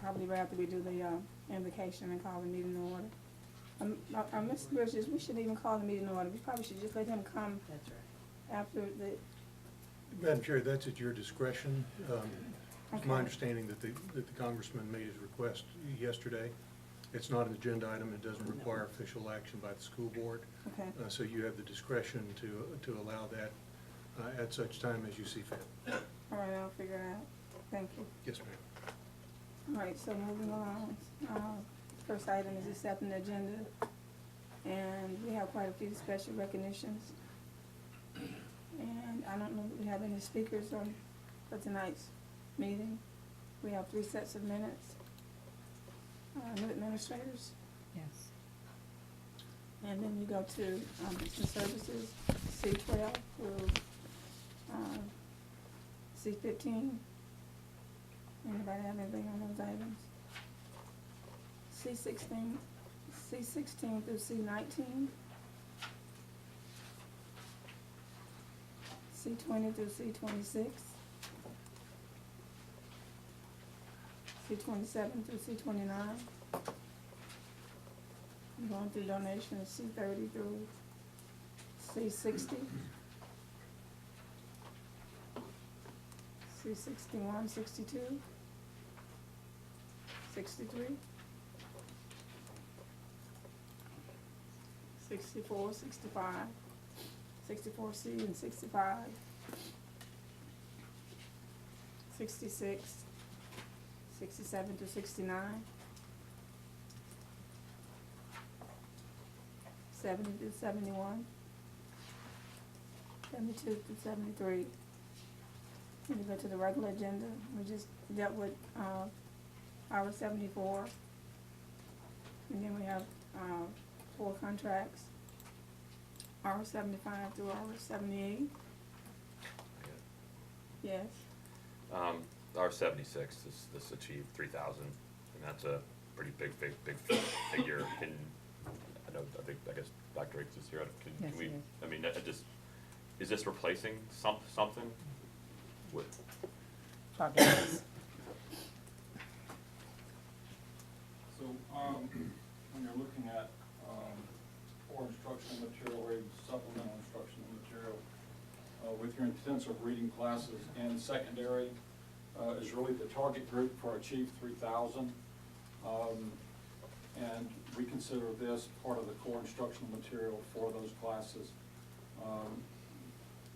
probably right after we do the invocation and call the meeting to order. Ms. Bridges, we shouldn't even call the meeting to order. We probably should just let him come That's right. after the, Madam Chair, that's at your discretion. It's my Okay. understanding that the congressman made his request yesterday. It's not an agenda item. It doesn't require official action by the school board. okay. So you have the discretion to allow that at such time as you see fit. All right, I'll figure it out. Thank you. Yes, ma'am. All right, so moving on. First item is accepting the agenda. And we have quite a few special recognitions. And I don't know if we have any speakers for tonight's meeting. We have 3 sets of minutes. New administrators. Yes. And then you go to business services, C12 through C15. Anybody have anything on those items? C16 through C19. C20 through C26. C27 through C29. Going through donations, C30 through C60. C61, 62. 63. 64, 65. 64C and 65. 66. 67 to 69. 70 to 71. 72 to 73. When you go to the regular agenda, we just dealt with hour 74. And then we have 4 contracts, hour 75 through hour 78. Yes. Our 76, this achieved 3,000, and that's a pretty big figure. I guess Dr. Riggs is here. Yes, Can we, he is. I mean, is this replacing something? With, Dr. Davis. So, when you're looking at, core instructional material or even supplemental instructional material, with your intensive reading classes and secondary, is really the target group for Achieve 3000. And we consider this part of the core instructional material for those classes.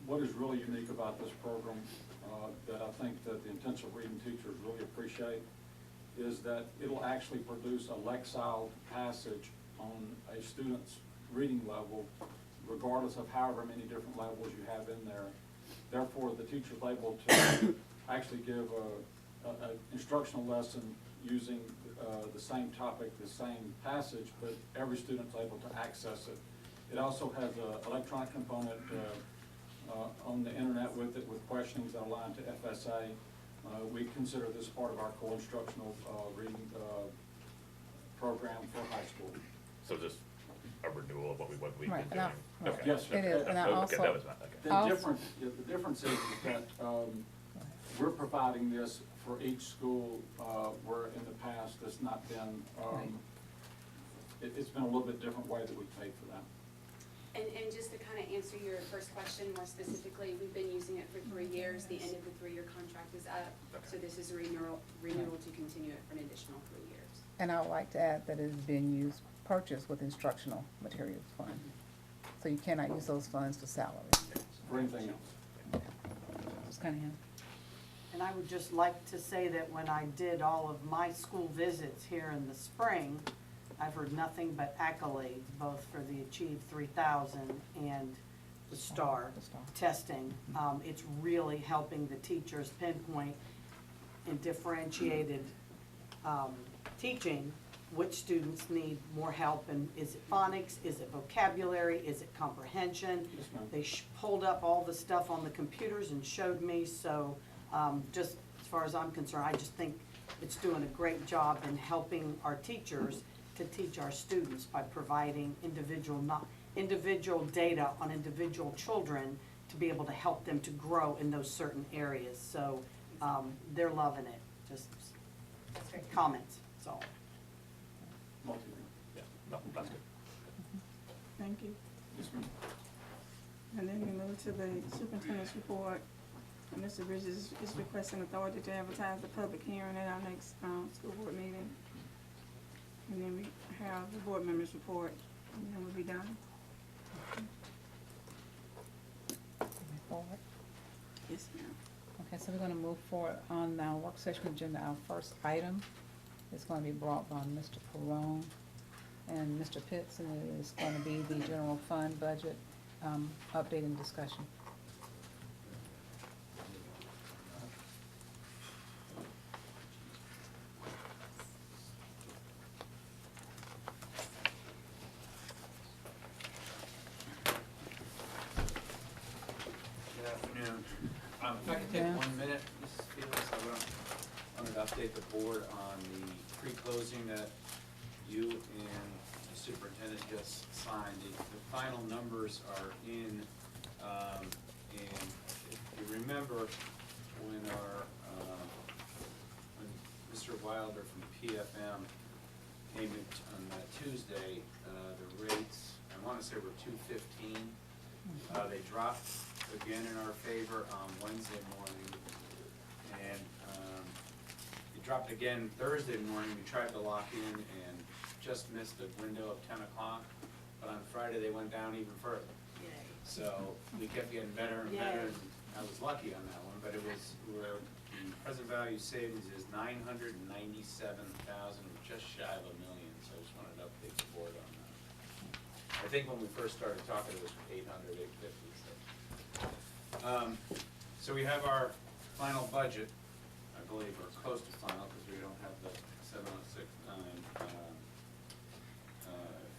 What is really unique about this program that I think that the intensive reading teachers really appreciate is that it'll actually produce a Lexile passage on a student's reading level, regardless of however many different levels you have in there. Therefore, the teacher's able to actually give a instructional lesson using the same topic, the same passage, but every student's able to access it. It also has an electronic component on the internet with it, with questions that align to FSA. We consider this part of our core instructional reading program for high school. so just a renewal of what we've been Right, doing? and I- Okay. Yes, sir. It is, and I Okay, also. that was my, okay. The Also- difference is that we're providing this for each school, where in the past it's not been, Right. it's been a little bit different way that we paid for that. And just to kind of answer your first question more specifically, we've been using it for 3 years. The end of the 3-year contract is up. So this is a renewal to continue it for an additional 3 years. And I would like to add that it is being used, purchased with instructional materials fund. So you cannot use those funds for salary. For anything else. Ms. Cunningham? And I would just like to say that when I did all of my school visits here in the spring, I've heard nothing but accolades, both for the Achieve 3000 and the STAR The STAR. testing. It's really helping the teachers pinpoint in differentiated teaching which students need more help, and is it phonics, is it vocabulary, is it comprehension? Yes, ma'am. They pulled up all the stuff on the computers and showed me, so just as far as I'm concerned, I just think it's doing a great job in helping our teachers to teach our students by providing individual data on individual children to be able to help them to grow in those certain areas. So they're loving it. Just That's great. comments, that's all. Multi-reading. Yeah, no, that's good. Thank you. Yes, ma'am. And then we move to the superintendent's report. And Mr. Bridges is requesting authority to advertise the public hearing at our next school board meeting. And then we have the board members' report, and then we'll be done. Move forward. Yes, ma'am. Okay, so we're gonna move forward on our work session agenda. Our first item is gonna be brought by Mr. Perone. And Mr. Pitts is gonna be the general fund budget, update and discussion. Good afternoon. If I could take Yeah. 1 minute, Mrs. Felix, I wanted to update the board on the pre-closing that you and the superintendent just signed. The final numbers are in, and if you remember, when when Mr. Wilder from PFM came in on Tuesday, the rates, I wanna say were 215. They dropped again in our favor on Wednesday morning, and it dropped again Thursday morning. We tried to lock in and just missed the window of 10 o'clock, but on Friday they went down even further. So we kept getting better and better, and I was lucky on that one, but it was, the present value savings is 997,000, just shy of $1 million, so I just wanted to update the board on that. I think when we first started talking, it was 800, 850, so. So we have our final budget, I believe, or close to final, because we don't have the 7069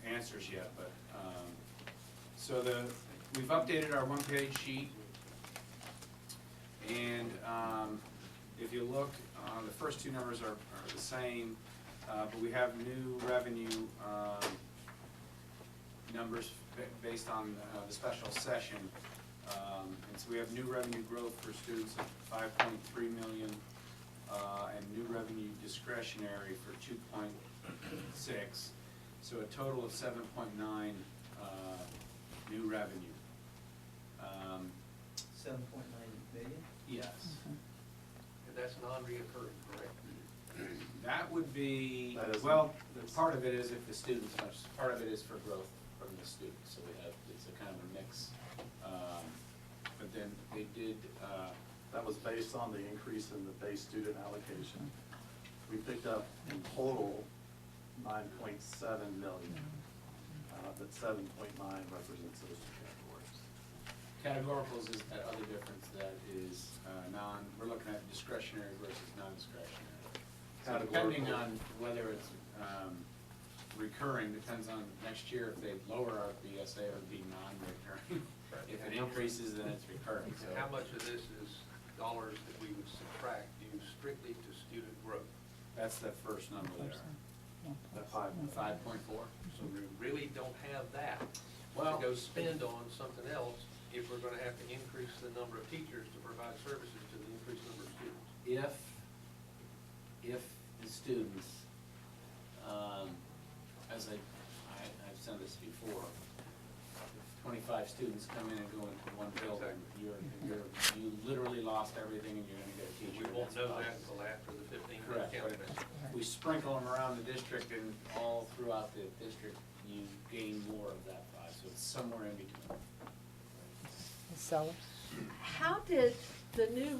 answers yet, but, so we've updated our one-page sheet, and if you look, the first two numbers are the same, but we have new revenue numbers based on the special session. And so we have new revenue growth for students of 5.3 million, and new revenue discretionary for 2.6, so a total of 7.9 new revenue. 7.9 million? Yes. And that's non-reoccurring, correct? That would be, That isn't- well, part of it is if the students, part of it is for growth from the students, so we have, it's a kind of a mix. But then they did, That was based on the increase in the base student allocation. We picked up in total 9.7 million, but 7.9 represents those two categories. categoricals is that other difference that is we're looking at discretionary versus non-discretionary. So depending Categorical. on whether it's recurring, depends on next year, if they lower our BSA, it would be non-recurring. If it increases, then it's recurring, so. And how much of this is dollars that we would subtract due strictly to student growth? That's the first number there. That 5.4. So we really don't have that Well- to go spend on something else if we're gonna have to increase the number of teachers to provide services to the increased number of students. If the students, as I've said this before, if 25 students come in and go into one building, you literally lost everything and you're gonna get a teacher. We won't That's know fine. that until after the 15th Correct, county but measure. if we sprinkle them around the district and all throughout the district, you gain more of that 5, so it's somewhere in between. Ms. Sellers? How did the new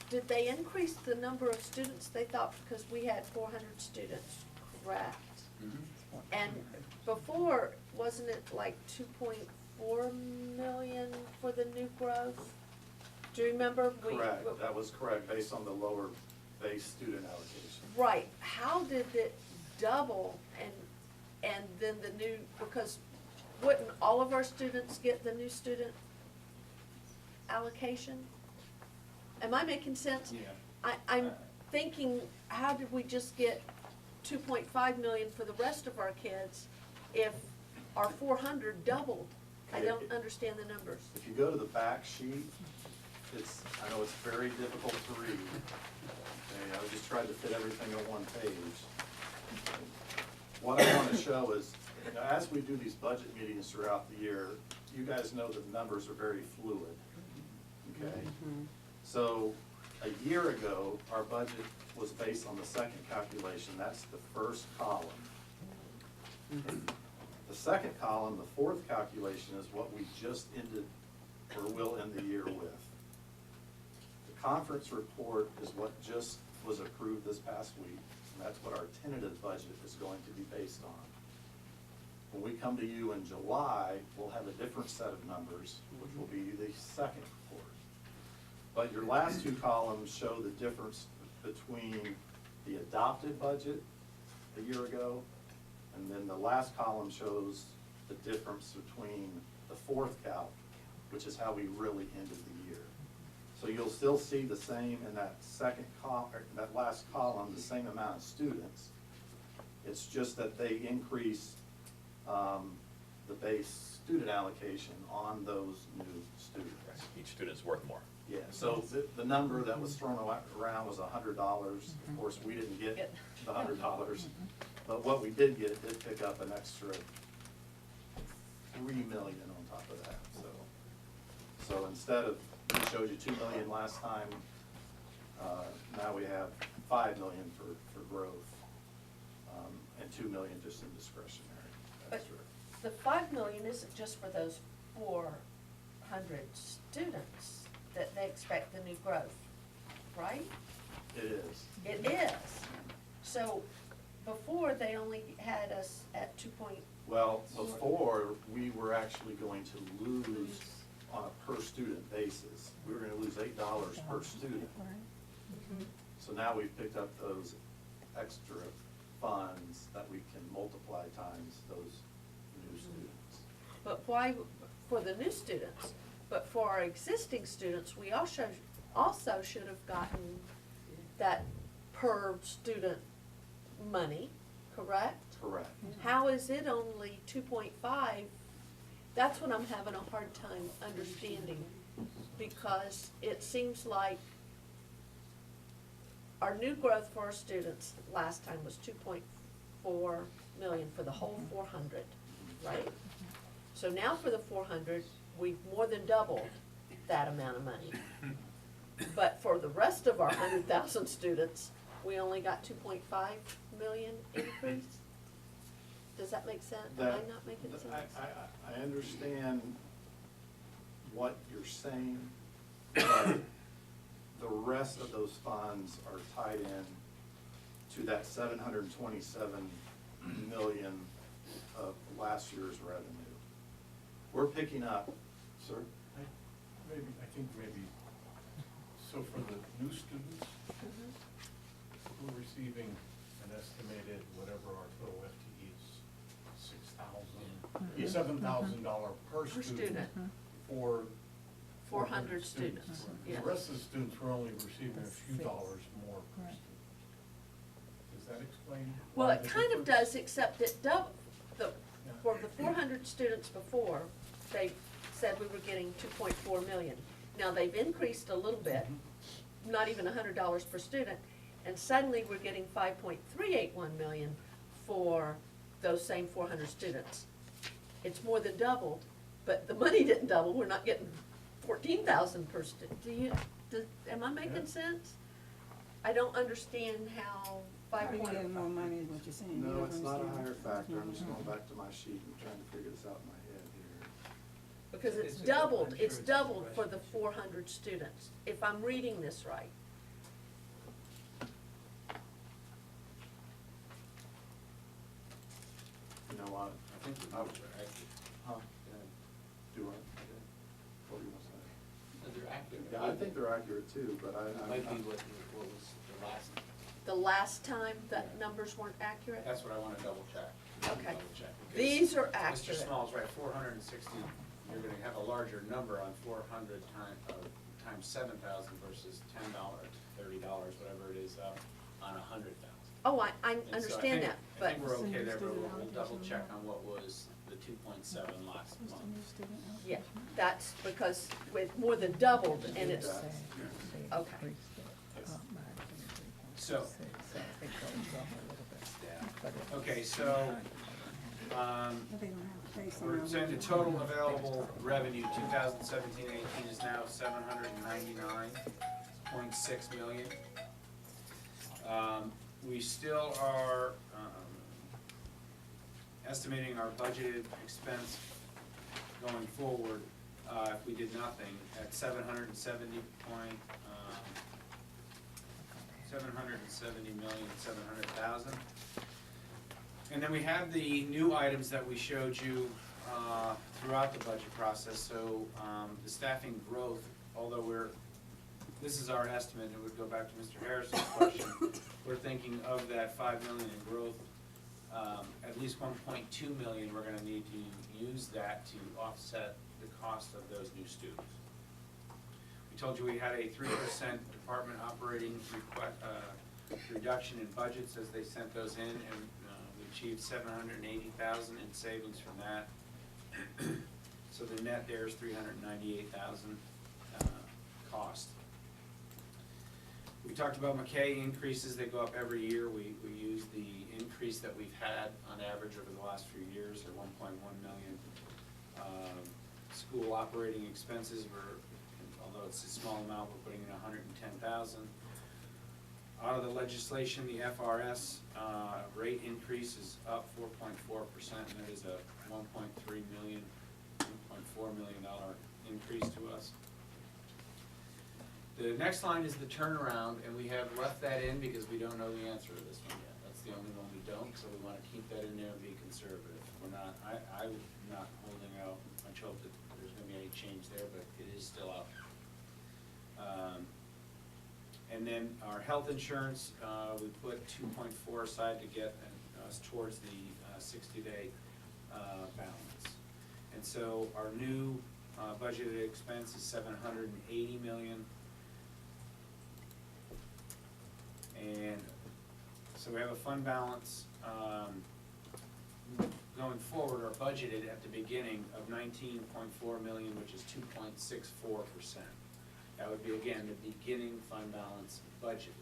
did they increase the number of students they thought, because we had 400 students, correct? And before, wasn't it like 2.4 million for the new growth? Do you remember? Correct, that was correct, based on the lower base student allocation. Right, how did it double and then the new, because wouldn't all of our students get the new student allocation? Am I making sense? Yeah. I'm thinking, how did we just get 2.5 million for the rest of our kids if our 400 doubled? I don't understand the numbers. If you go to the back sheet, I know it's very difficult to read. Okay, I just tried to fit everything on one page. What I want to show is, as we do these budget meetings throughout the year, you guys know the numbers are very fluid, okay? So, a year ago, our budget was based on the second calculation, that's the first column. The second column, the fourth calculation, is what we just ended, or will end the year with. The conference report is what just was approved this past week, and that's what our tentative budget is going to be based on. When we come to you in July, we'll have a different set of numbers, which will be the second report. But your last two columns show the difference between the adopted budget a year ago, and then the last column shows the difference between the fourth calc, which is how we really ended the year. So you'll still see the same in that that last column, the same amount of students. It's just that they increase the base student allocation on those new students. Each student's worth more. Yeah, so the number that was thrown around was $100. Of course, we didn't get the $100, but what we did get, it did pick up an extra $3 million on top of that, so. So instead of, we showed you $2 million last time, now we have $5 million for growth, and $2 million just in discretionary. But the $5 million isn't just for those 400 students that they expect the new growth, right? It is. It is. So before, they only had us at 2 point. Well, before, we were actually going to lose on a per student basis. We were gonna lose $8 per student. So now we've picked up those extra funds that we can multiply times those new students. But why, for the new students, but for our existing students, we also should have gotten that per student money, correct? Correct. How is it only 2.5? That's what I'm having a hard time understanding, because it seems like our new growth for our students last time was 2.4 million for the whole 400, right? So now for the 400, we've more than doubled that amount of money. But for the rest of our 100,000 students, we only got 2.5 million increase? Does that make sense? Am I not making sense? I understand what you're saying, but the rest of those funds are tied in to that 727 million of last year's revenue. We're picking up, sir? I think maybe, so for the new students, we're receiving an estimated, whatever our total FTE is, $7,000 per student for 400 students, yeah. The rest of the students were only receiving a few dollars more per student. Does that explain? Well, why it the kind of difference? does, except it for the 400 students before, they said we were getting 2.4 million. Now, they've increased a little bit, not even $100 per student, and suddenly we're getting 5.381 million for those same 400 students. It's more than doubled, but the money didn't double, we're not getting 14,000 per student. Am I making sense? I don't understand how Are you getting more money is what you're saying? You No, don't it's not a understand. higher factor. I'm just going back to my sheet and trying to figure this out in my head here. Because it's It's a- doubled, I'm sure it's it's a doubled for question. the 400 students, if I'm reading this right. You know what? I think the numbers are accurate. Huh? Yeah. Do I? What do you want to say? They're accurate. Yeah, I think they're accurate too, but It might be what was the last, The last time that numbers weren't accurate? that's what I wanna double check. Okay. Double check, because These are Mr. accurate. Small's right, 460, you're gonna have a larger number on 400 times 7,000 versus $10, $30, whatever it is, on 100,000. Oh, I And so understand that, I but, think we're okay there, but Student we'll double allocation. check on what was the 2.7 last month. yeah, that's because we've more than doubled and it's, okay. So, okay, so, But they don't have to pay some we're of saying the it. total available revenue, 2017-18, is now 799.6 million. We still are estimating our budgeted expense going forward, if we did nothing, at 770,700,000. And then we have the new items that we showed you throughout the budget process. So the staffing growth, although this is our estimate, it would go back to Mr. Harrison's question. We're thinking of that 5 million in growth, at least 1.2 million, we're gonna need to use that to offset the cost of those new students. We told you we had a 3% department operating reduction in budgets as they sent those in, and we achieved 780,000 in savings from that. So the net there is 398,000 cost. We talked about McKay increases, they go up every year. We use the increase that we've had on average over the last few years, or 1.1 million. School operating expenses were, although it's a small amount, we're putting in 110,000. Out of the legislation, the FRS rate increase is up 4.4%, and that is a $1.4 million increase to us. The next line is the turnaround, and we have left that in because we don't know the answer to this one yet. That's the only one we don't, so we want to keep that in there and be conservative. We're not, I'm not holding out much hope that there's going to be any change there, but it is still out. And then our health insurance, we put 2.4 aside to get us towards the 60-day balance. And so our new budgeted expense is 780 million. And so we have a fund balance going forward, or budgeted at the beginning of 19.4 million, which is 2.64%. That would be, again, the beginning fund balance budget.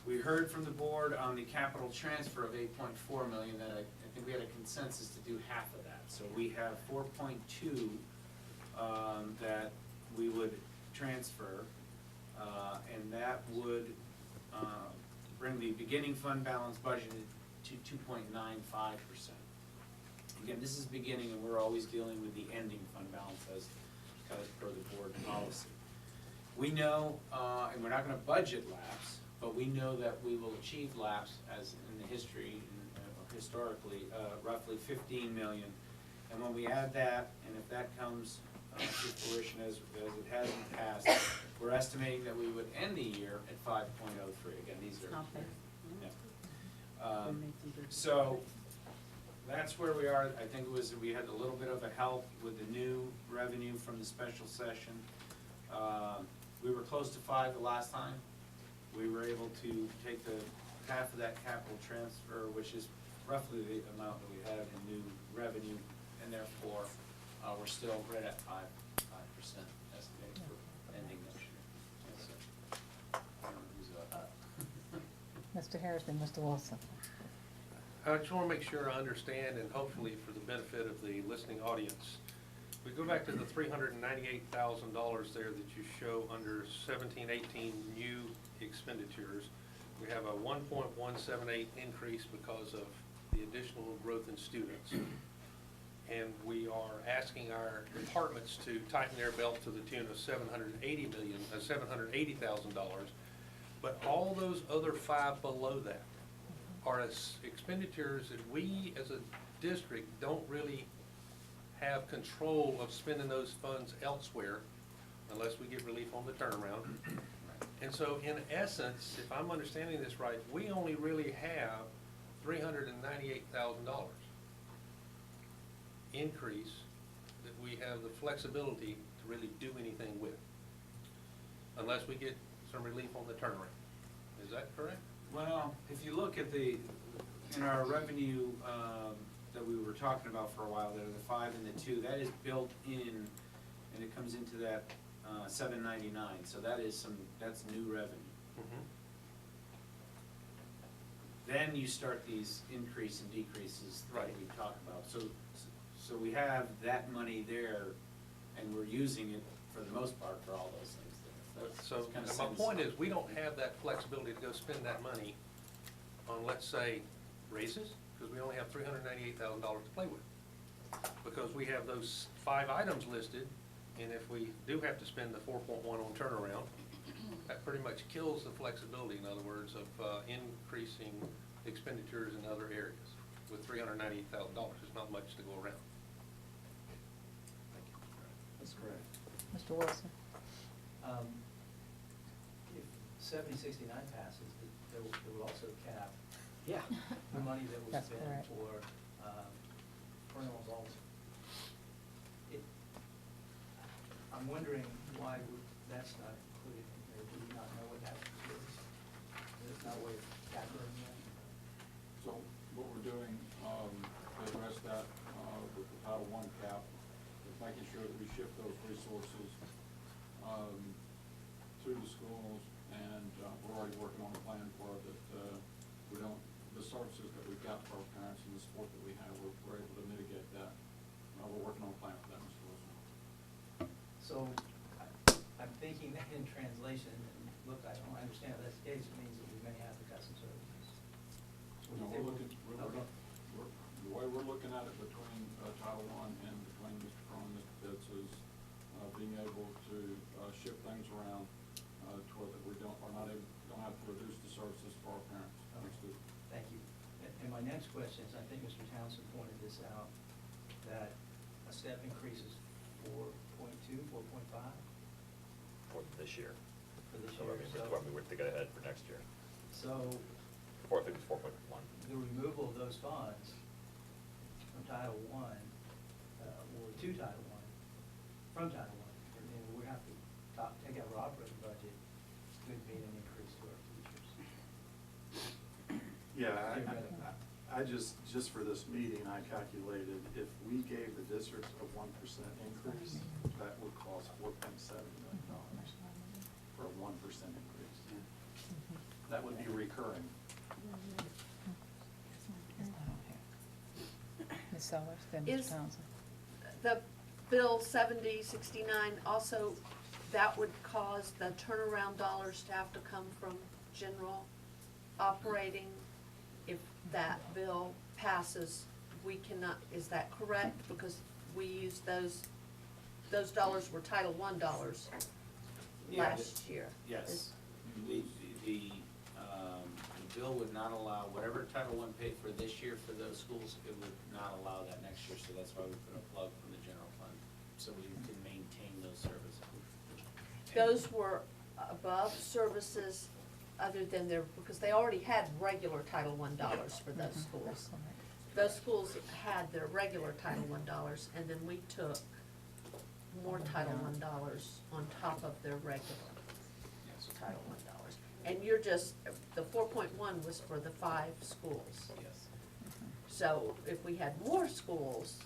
We heard from the board on the capital transfer of 8.4 million that I think we had a consensus to do half of that. So we have 4.2 that we would transfer, and that would bring the beginning fund balance budgeted to 2.95%. Again, this is beginning, and we're always dealing with the ending fund balance as per the board policy. We know, and we're not going to budget lapse, but we know that we will achieve lapse, as in the history, historically, roughly 15 million. And when we add that, and if that comes to fruition as it has in the past, we're estimating that we would end the year at 5.03. Again, these are Not there. yeah. So that's where we are. I think it was, we had a little bit of a help with the new revenue from the special session. We were close to 5 the last time. We were able to take the half of that capital transfer, which is roughly the amount that we had in new revenue, and therefore we're still right at 5% estimated for ending next year. Yes, sir. I don't know who's up. Mr. Harrison, Mr. Wilson. I just want to make sure I understand, and hopefully for the benefit of the listening audience, we go back to the $398,000 there that you show under 17-18 new expenditures. We have a 1.178 increase because of the additional growth in students. And we are asking our departments to tighten their belt to the tune of $780,000. But all those other 5 below that are expenditures that we as a district don't really have control of spending those funds elsewhere unless we get relief on the turnaround. And so in essence, if I'm understanding this right, we only really have $398,000 increase that we have the flexibility to really do anything with, unless we get some relief on the turnaround. Is that correct? Well, if you look at in our revenue that we were talking about for a while there, the 5 and the 2, that is built in, and it comes into that 799. So that's new revenue. Mm-hmm. Then you start these increase and decreases that Right. we talk about. So we have that money there, and we're using it for the most part for all those things there. So Kind of my sense. point is, we don't have that flexibility to go spend that money on, let's say, raises, because we only have $398,000 to play with. Because we have those 5 items listed, and if we do have to spend the 4.1 on turnaround, that pretty much kills the flexibility, in other words, of increasing expenditures in other areas. With $398,000, it's not much to go around. Thank you. That's correct. Mr. Wilson? If 7069 passes, there will also cap Yeah. the money that was That's spent correct. for parental involvement. I'm wondering why that's not included in here. Do you not know what that is? There's no way of calculating that? So what we're doing, to address that, with the Title I cap, is making sure that we shift those resources, to the schools, and, we're already working on a plan for it that, we don't, the services that we've got for our parents and the support that we have, we're able to mitigate that. We're working on a plan for that, Mr. Wilson. So I'm thinking that in translation, and look, I don't understand if that's the case, it means that we may have to cut some services. What do No, you think? we're looking, Okay. the way we're looking at it between, Title I and between Mr. Cron and Mr. Pitts is, being able to, shift things around, to where that we don't have to reduce the services for our parents and our students. Thank you. And my next question is, I think Mr. Townsend pointed this out, that a step increase is 4.2, 4.5 For this year. for this So, year. I mean, we're thinking ahead for next year. So I think it's 4.1. the removal of those funds from Title I, or to Title I, from Title I, and we have to take out our operating budget, could mean an increase to our teachers. Yeah, I just for this meeting, I calculated if we gave the districts a 1% increase, that would cost $4.7 million for a 1% increase. That would be recurring. Ms. Sellers, then Is- Mr. Townsend. The Bill 7069 also, that would cause the turnaround dollars to have to come from general operating. If that bill passes, we cannot, is that correct? Because we used those dollars were Title I dollars Yeah, last year. Yes. The bill would not allow, whatever Title I paid for this year for those schools, it would not allow that next year, so that's why we put a plug from the general fund, so we can maintain those services. Those were above services other than their, because they already had regular Title I dollars for those schools. Those schools had their regular Title I dollars, and then we took more Title I dollars on top of their regular Yes. Title I dollars. And you're just, the 4.1 was for the 5 schools. Yes. So if we had more schools,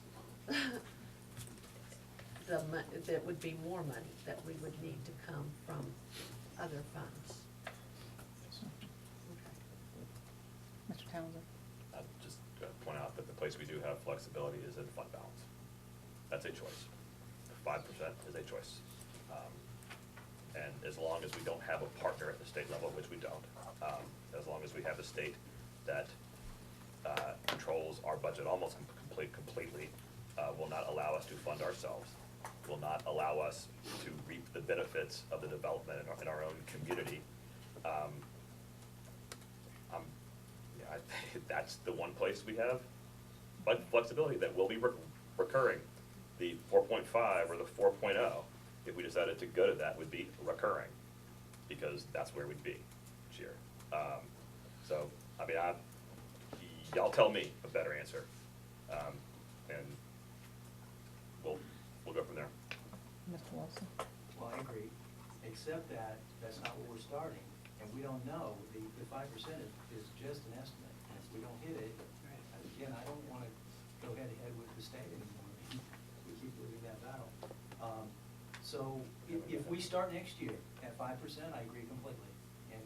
that would be more money that we would need to come from other funds. Mr. Townsend? I'd just point out that the place we do have flexibility is in fund balance. That's a choice. 5% is a choice. And as long as we don't have a partner at the state level, which we don't, as long as we have a state that controls our budget almost completely, will not allow us to fund ourselves, will not allow us to reap the benefits of the development in our own community. I think that's the one place we have flexibility that will be recurring. The 4.5 or the 4.0, if we decided to go to that, would be recurring, because that's where we'd be each year. So, I mean, y'all tell me a better answer, and we'll go from there. Mr. Wilson? Well, I agree, except that that's not what we're starting, and we don't know. The 5% is just an estimate, and if we don't hit it, again, I don't want to go head-to-head with the state anymore. We keep losing that battle. So if we start next year at 5%, I agree completely, and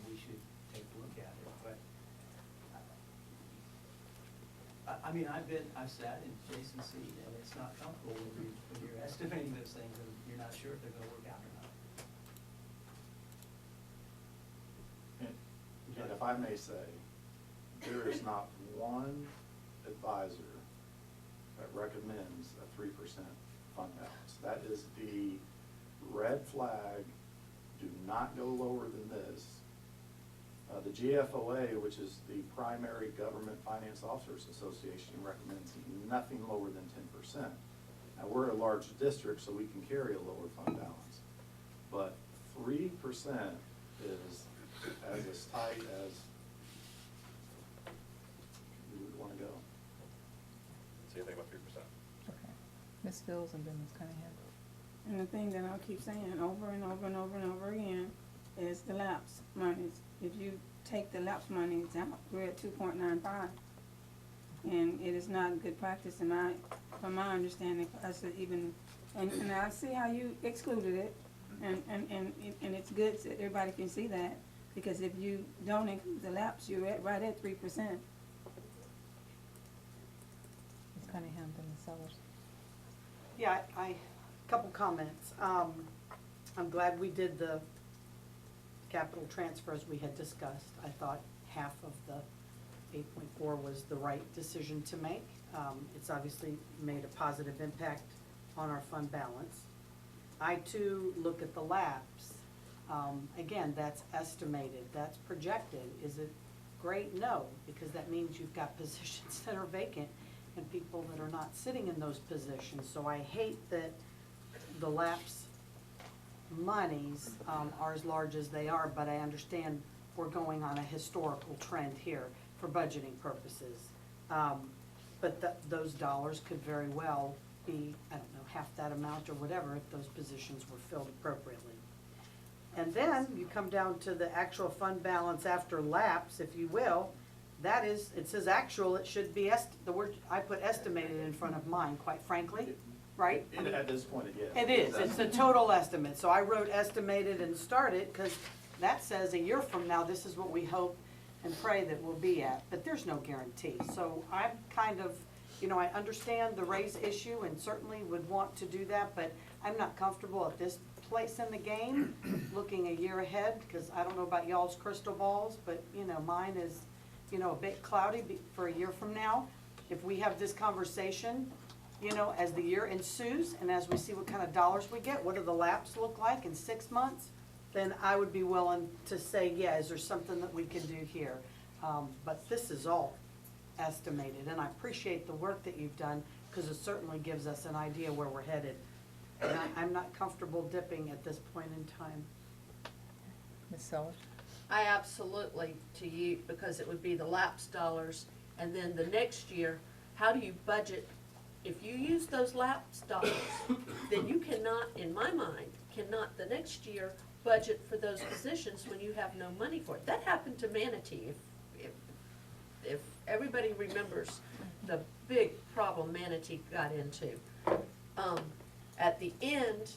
we should take a look at it, but I mean, I've sat in Jason's seat, and it's not comfortable when you're estimating those things, and you're not sure if they're gonna work out or not. And if I may say, there is not one advisor that recommends a 3% fund balance. That is the red flag. Do not go lower than this. The GFOA, which is the Primary Government Finance Officers Association, recommends nothing lower than 10%. Now, we're a large district, so we can carry a lower fund balance, but 3% is as tight as we would want to go. So you think about 3%? Okay. Ms. Fields and then Ms. Cunningham. And the thing that I'll keep saying over and over and over and over again is the lapse monies. If you take the lapse monies out, we're at 2.95. And it is not good practice from my understanding for us to even, and I see how you excluded it. And it's good that everybody can see that, because if you don't include the lapse, you're right at 3%. Ms. Cunningham, then Ms. Sellers. Yeah, couple comments. I'm glad we did the capital transfers we had discussed. I thought half of the 8.4 was the right decision to make. It's obviously made a positive impact on our fund balance. I too look at the lapse. Again, that's estimated, that's projected. Is it great? No, because that means you've got positions that are vacant and people that are not sitting in those positions. So I hate that the lapse monies are as large as they are, but I understand we're going on a historical trend here for budgeting purposes. But those dollars could very well be, I don't know, half that amount or whatever if those positions were filled appropriately. And then you come down to the actual fund balance after lapse, if you will. That is, it says actual, it should be, the word, I put estimated in front of mine, quite frankly, right? I mean, At this point, yes. it is, it's a total estimate, so I wrote estimated and started, because that says a year from now, this is what we hope and pray that we'll be at, but there's no guarantee. So I'm kind of, I understand the raise issue and certainly would want to do that, but I'm not comfortable at this place in the game, looking a year ahead, because I don't know about y'all's crystal balls, but, mine is, a bit cloudy for a year from now. If we have this conversation, as the year ensues and as we see what kind of dollars we get, what do the laps look like in 6 months, then I would be willing to say, yeah, is there something that we can do here? But this is all estimated, and I appreciate the work that you've done, because it certainly gives us an idea where we're headed. And I'm not comfortable dipping at this point in time. Ms. Sellers. I absolutely, to you, because it would be the lapse dollars, and then the next year, how do you budget? If you use those lapse dollars, then you cannot, in my mind, the next year budget for those positions when you have no money for it. That happened to Manatee. If everybody remembers the big problem Manatee got into. At the end,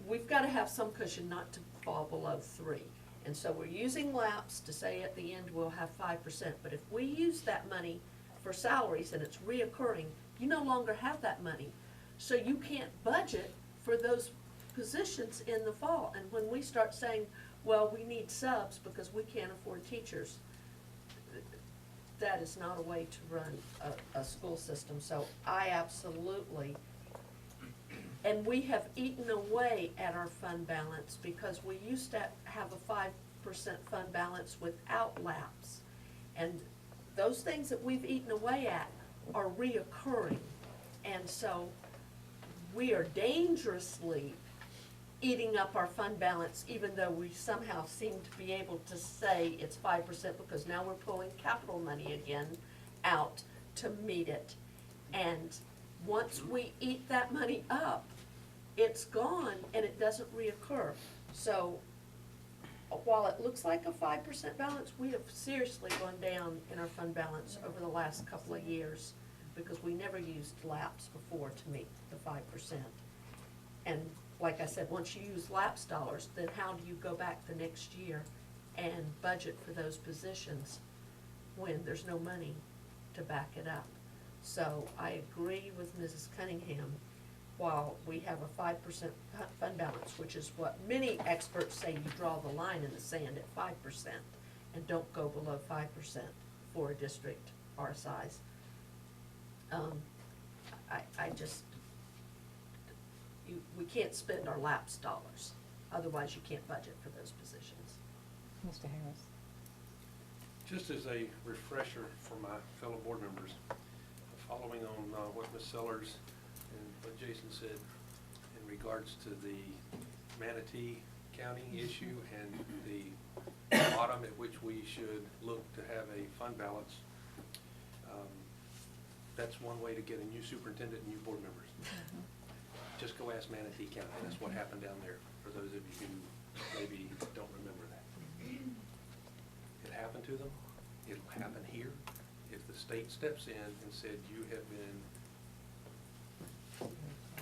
we've got to have some cushion not to fall below 3. And so we're using lapse to say at the end we'll have 5%. But if we use that money for salaries and it's reoccurring, you no longer have that money. So you can't budget for those positions in the fall. And when we start saying, well, we need subs because we can't afford teachers, that is not a way to run a school system. So I absolutely, and we have eaten away at our fund balance because we used to have a 5% fund balance without lapse. And those things that we've eaten away at are reoccurring. And so we are dangerously eating up our fund balance, even though we somehow seem to be able to say it's 5% because now we're pulling capital money again out to meet it. And once we eat that money up, it's gone and it doesn't reoccur. So while it looks like a 5% balance, we have seriously gone down in our fund balance over the last couple of years because we never used lapse before to meet the 5%. And like I said, once you use lapse dollars, then how do you go back the next year and budget for those positions when there's no money to back it up? So I agree with Mrs. Cunningham. While we have a 5% fund balance, which is what many experts say, you draw the line in the sand at 5% and don't go below 5% for a district our size. We can't spend our lapse dollars. Otherwise, you can't budget for those positions. Mr. Harris. Just as a refresher for my fellow board members, following on what Ms. Sellers and what Jason said in regards to the Manatee County issue and the bottom at which we should look to have a fund balance, that's one way to get a new superintendent and new board members. Just go ask Manatee County. That's what happened down there, for those of you who maybe don't remember that. It happened to them. It'll happen here. If the state steps in and said you have been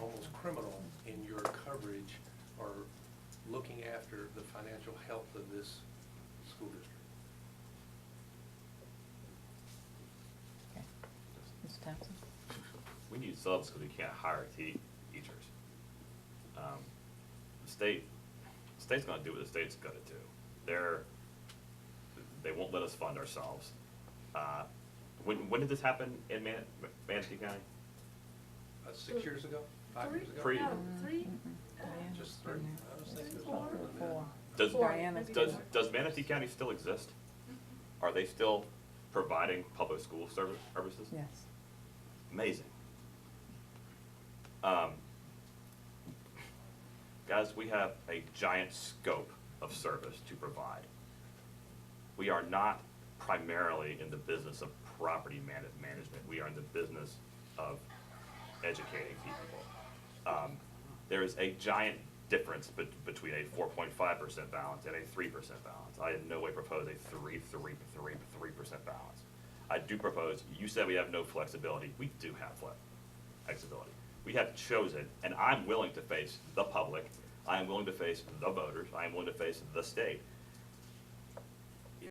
almost criminal in your coverage or looking after the financial health of this school district. Mr. Thompson? We need subs because we can't hire teachers. The state's gonna do what the state's gonna do. They won't let us fund ourselves. When did this happen in Manatee County? 6 years ago, 5 years ago? Pre- Three? Just 3. I was thinking it was longer than that. Four. Does, Diana's does Manatee County still exist? Are they still providing public school services? Yes. Amazing. Guys, we have a giant scope of service to provide. We are not primarily in the business of property management. We are in the business of educating people. There is a giant difference between a 4.5% balance and a 3% balance. I in no way propose a 3% balance. I do propose, you said we have no flexibility. We do have flexibility. We have chosen, and I'm willing to face the public. I am willing to face the voters. I am willing to face the state